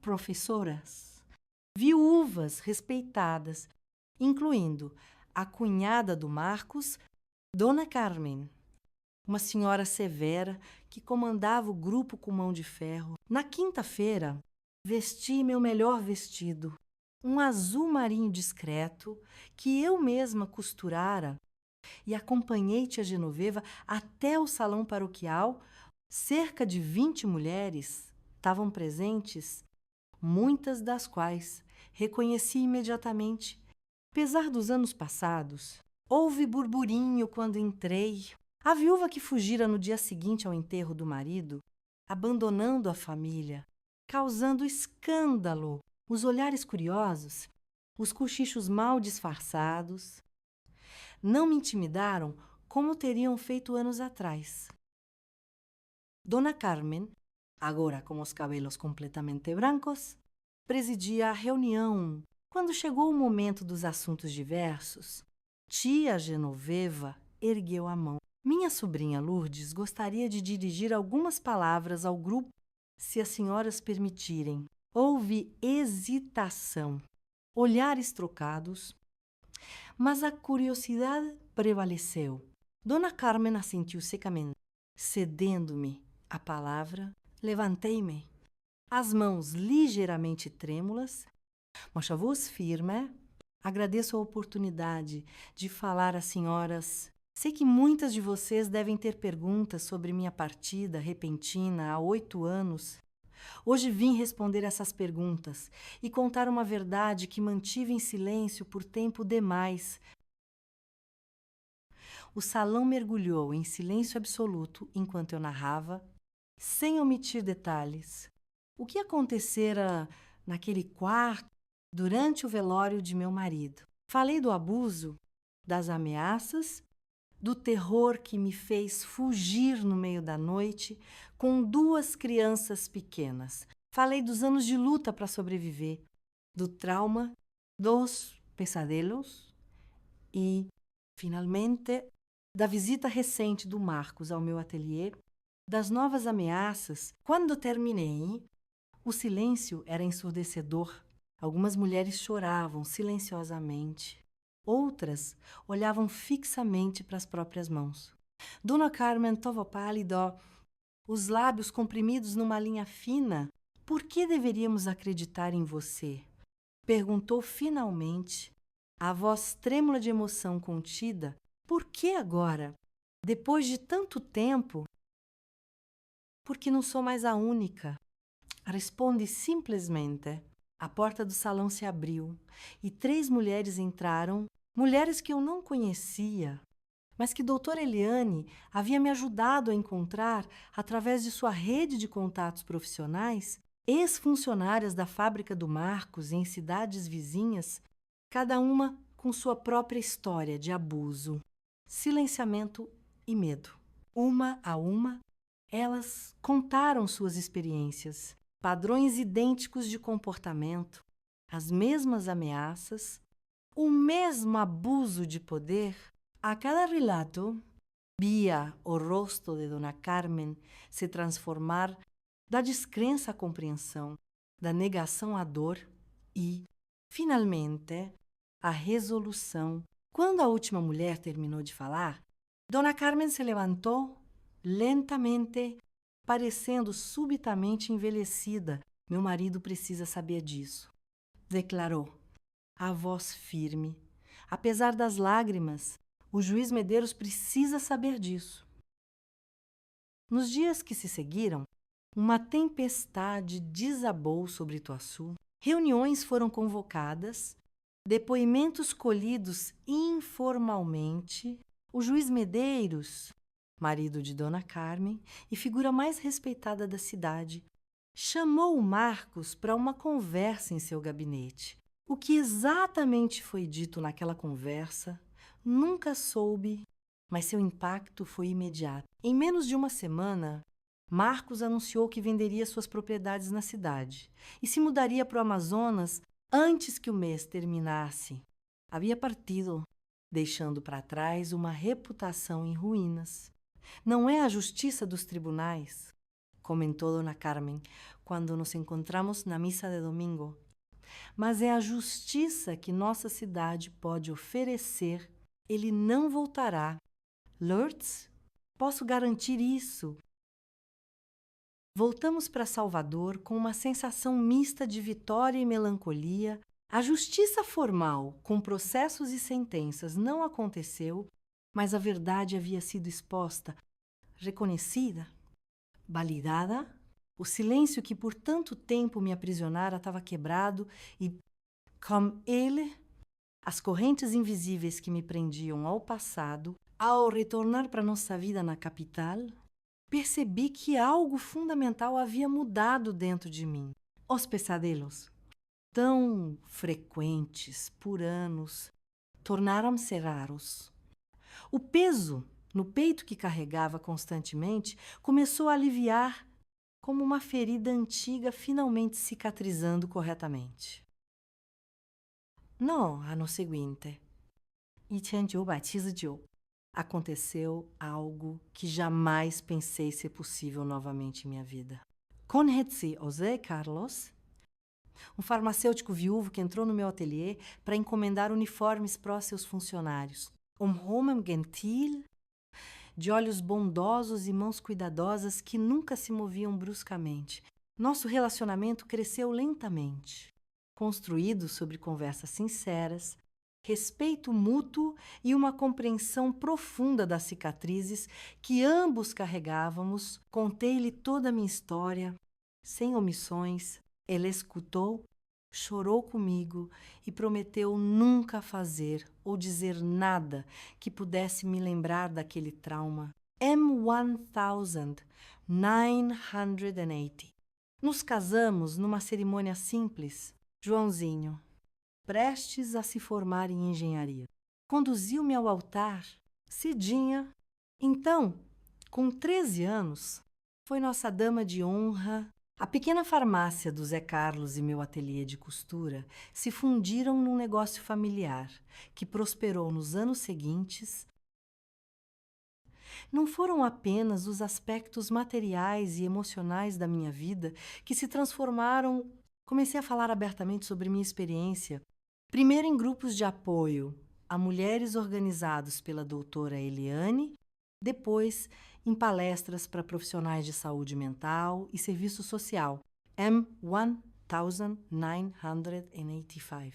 professoras, viúvas respeitadas, incluindo a cunhada do Marcos, Dona Carmen, uma senhora severa que comandava o grupo com mão de ferro. Na quinta-feira, vesti meu melhor vestido, um azul marinho discreto que eu mesma costurara, e acompanhei tia Genoveva até o salão paroquial. Cerca de 20 mulheres estavam presentes, muitas das quais reconheci imediatamente. Apesar dos anos passados, houve burburinho quando entrei. A viúva que fugira no dia seguinte ao enterro do marido, abandonando a família, causando escândalo, os olhares curiosos, os cochichos mal disfarçados, não me intimidaram como teriam feito anos atrás. Dona Carmen, agora com os cabelos completamente brancos, presidia a reunião. Quando chegou o momento dos assuntos diversos, tia Genoveva ergueu a mão. Minha sobrinha Lourdes gostaria de dirigir algumas palavras ao grupo, se as senhoras permitirem. Houve hesitação, olhares trocados, mas a curiosidade prevaleceu. Dona Carmen assentiu secamente. Cedendo-me a palavra, levantei-me, as mãos ligeiramente trêmulas, mas a voz firme. Agradeço a oportunidade de falar às senhoras. Sei que muitas de vocês devem ter perguntas sobre minha partida repentina há 8 anos. Hoje vim responder essas perguntas e contar uma verdade que mantive em silêncio por tempo demais. O salão mergulhou em silêncio absoluto enquanto eu narrava, sem omitir detalhes. O que acontecera naquele quarto durante o velório de meu marido. Falei do abuso, das ameaças, do terror que me fez fugir no meio da noite com 2 crianças pequenas. Falei dos anos de luta para sobreviver, do trauma, dos pesadelos e, finalmente, da visita recente do Marcos ao meu ateliê, das novas ameaças. Quando terminei, o silêncio era ensurdecedor. Algumas mulheres choravam silenciosamente. Outras olhavam fixamente para as próprias mãos. Dona Carmen estava pálida, os lábios comprimidos numa linha fina. Por que deveríamos acreditar em você? Perguntou finalmente, a voz trêmula de emoção contida. Por que agora? Depois de tanto tempo? Porque não sou mais a única. Responde simplesmente. A porta do salão se abriu e 3 mulheres entraram, mulheres que eu não conhecia, mas que doutora Eliane havia me ajudado a encontrar através de sua rede de contatos profissionais ex-funcionárias da fábrica do Marcos em cidades vizinhas, cada uma com sua própria história de abuso, silenciamento e medo. Uma a uma, elas contaram suas experiências, padrões idênticos de comportamento, as mesmas ameaças, o mesmo abuso de poder. A cada relato, via o rosto de Dona Carmen se transformar da descrença à compreensão, da negação à dor e, finalmente, à resolução. Quando a última mulher terminou de falar, Dona Carmen se levantou lentamente, parecendo subitamente envelhecida. Meu marido precisa saber disso, declarou, a voz firme. Apesar das lágrimas, o juiz Medeiros precisa saber disso. Nos dias que se seguiram, uma tempestade desabou sobre Ituaçu. Reuniões foram convocadas, depoimentos colhidos informalmente. O juiz Medeiros, marido de Dona Carmen e figura mais respeitada da cidade, chamou o Marcos para uma conversa em seu gabinete. O que exatamente foi dito naquela conversa, nunca soube, mas seu impacto foi imediato. Em menos de uma semana, Marcos anunciou que venderia suas propriedades na cidade e se mudaria para o Amazonas antes que o mês terminasse. Havia partido, deixando para trás uma reputação em ruínas. Não é a justiça dos tribunais, comentou Dona Carmen quando nos encontramos na missa de domingo, mas é a justiça que nossa cidade pode oferecer. Ele não voltará. Lourdes, posso garantir isso. Voltamos para Salvador com uma sensação mista de vitória e melancolia. A justiça formal, com processos e sentenças, não aconteceu, mas a verdade havia sido exposta, reconhecida, validada. O silêncio que por tanto tempo me aprisionara estava quebrado e, como ele, as correntes invisíveis que me prendiam ao passado, ao retornar para nossa vida na capital, percebi que algo fundamental havia mudado dentro de mim. Os pesadelos, tão frequentes por anos, tornaram-se raros. O peso no peito que carregava constantemente começou a aliviar como uma ferida antiga finalmente cicatrizando corretamente. No ano seguinte, 1979, aconteceu algo que jamais pensei ser possível novamente em minha vida. Conheci José Carlos, um farmacêutico viúvo que entrou no meu ateliê para encomendar uniformes para seus funcionários. Homem gentil, de olhos bondosos e mãos cuidadosas que nunca se moviam bruscamente. Nosso relacionamento cresceu lentamente, construído sobre conversas sinceras, respeito mútuo e uma compreensão profunda das cicatrizes que ambos carregávamos. Contei-lhe toda a minha história, sem omissões. Ele escutou, chorou comigo e prometeu nunca fazer ou dizer nada que pudesse me lembrar daquele trauma. M1980. Nos casamos numa cerimônia simples. Joãozinho, prestes a se formar em engenharia, conduziu-me ao altar. Cidinha, então, com 13 anos, foi nossa dama de honra. A pequena farmácia do Zé Carlos e meu ateliê de costura se fundiram num negócio familiar que prosperou nos anos seguintes. Não foram apenas os aspectos materiais e emocionais da minha vida que se transformaram. Comecei a falar abertamente sobre minha experiência, primeiro em grupos de apoio a mulheres organizados pela doutora Eliane, depois em palestras para profissionais de saúde mental e serviço social, M1985.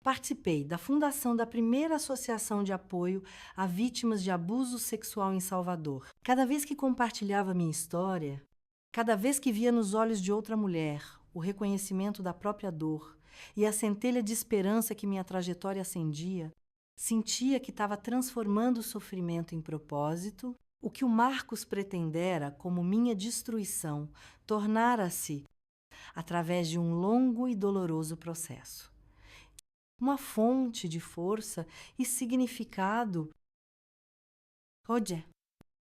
Participei da fundação da primeira associação de apoio a vítimas de abuso sexual em Salvador. Cada vez que compartilhava minha história, cada vez que via nos olhos de outra mulher o reconhecimento da própria dor e a centelha de esperança que minha trajetória acendia, sentia que estava transformando o sofrimento em propósito. O que o Marcos pretendera como minha destruição tornara-se através de um longo e doloroso processo. Uma fonte de força e significado. Hoje,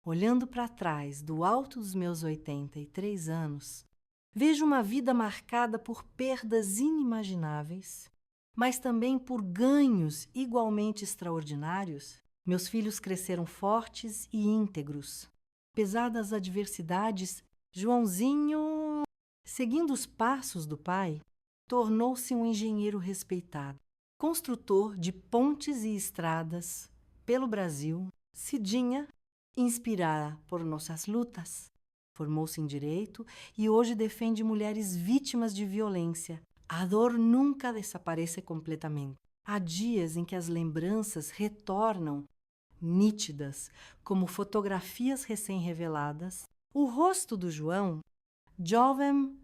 olhando para trás do alto dos meus 83 anos, vejo uma vida marcada por perdas inimagináveis, mas também por ganhos igualmente extraordinários. Meus filhos cresceram fortes e íntegros. Apesar das adversidades, Joãozinho, seguindo os passos do pai, tornou-se um engenheiro respeitado, construtor de pontes e estradas pelo Brasil. Cidinha, inspirada por nossas lutas, formou-se em direito e hoje defende mulheres vítimas de violência. A dor nunca desaparece completamente. Há dias em que as lembranças retornam, nítidas, como fotografias recém-reveladas. O rosto do João, jovem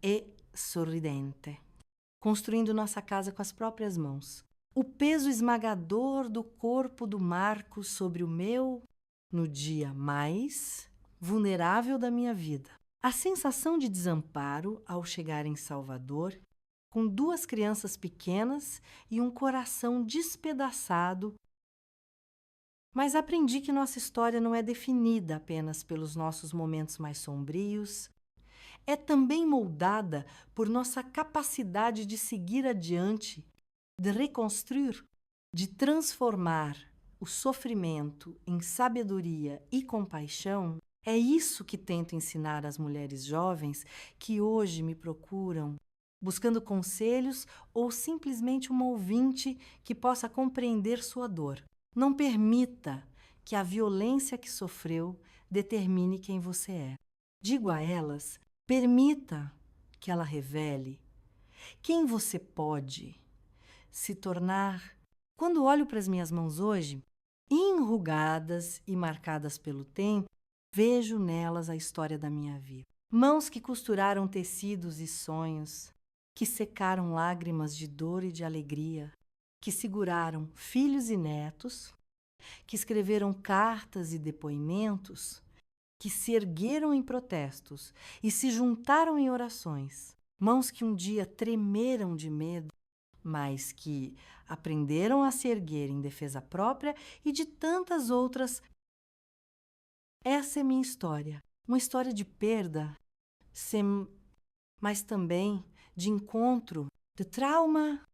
e sorridente, construindo nossa casa com as próprias mãos. O peso esmagador do corpo do Marcos sobre o meu no dia mais vulnerável da minha vida. A sensação de desamparo ao chegar em Salvador, com 2 crianças pequenas e um coração despedaçado. Mas aprendi que nossa história não é definida apenas pelos nossos momentos mais sombrios. É também moldada por nossa capacidade de seguir adiante, de reconstruir, de transformar o sofrimento em sabedoria e compaixão. É isso que tento ensinar às mulheres jovens que hoje me procuram, buscando conselhos ou simplesmente uma ouvinte que possa compreender sua dor. Não permita que a violência que sofreu determine quem você é. Digo a elas, permita que ela revele quem você pode se tornar. Quando olho para as minhas mãos hoje, enrugadas e marcadas pelo tempo, vejo nelas a história da minha vida. Mãos que costuraram tecidos e sonhos, que secaram lágrimas de dor e de alegria, que seguraram filhos e netos, que escreveram cartas e depoimentos, que se ergueram em protestos e se juntaram em orações. Mãos que um dia tremeram de medo, mas que aprenderam a se erguer em defesa própria e de tantas outras. Essa é minha história. Uma história de perda, mas também de encontro, de trauma,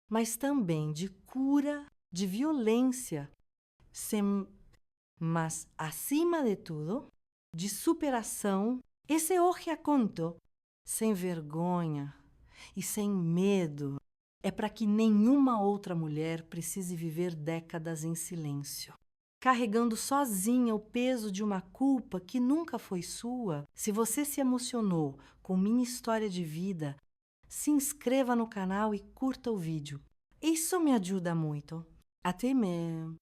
mas também de cura, de violência, mas, acima de tudo, de superação. Esse hoje conto, sem vergonha e sem medo, é para que nenhuma outra mulher precise viver décadas em silêncio, carregando sozinha o peso de uma culpa que nunca foi sua. Se você se emocionou com minha história de vida, se inscreva no canal e curta o vídeo. Isso me ajuda muito. Até mesmo.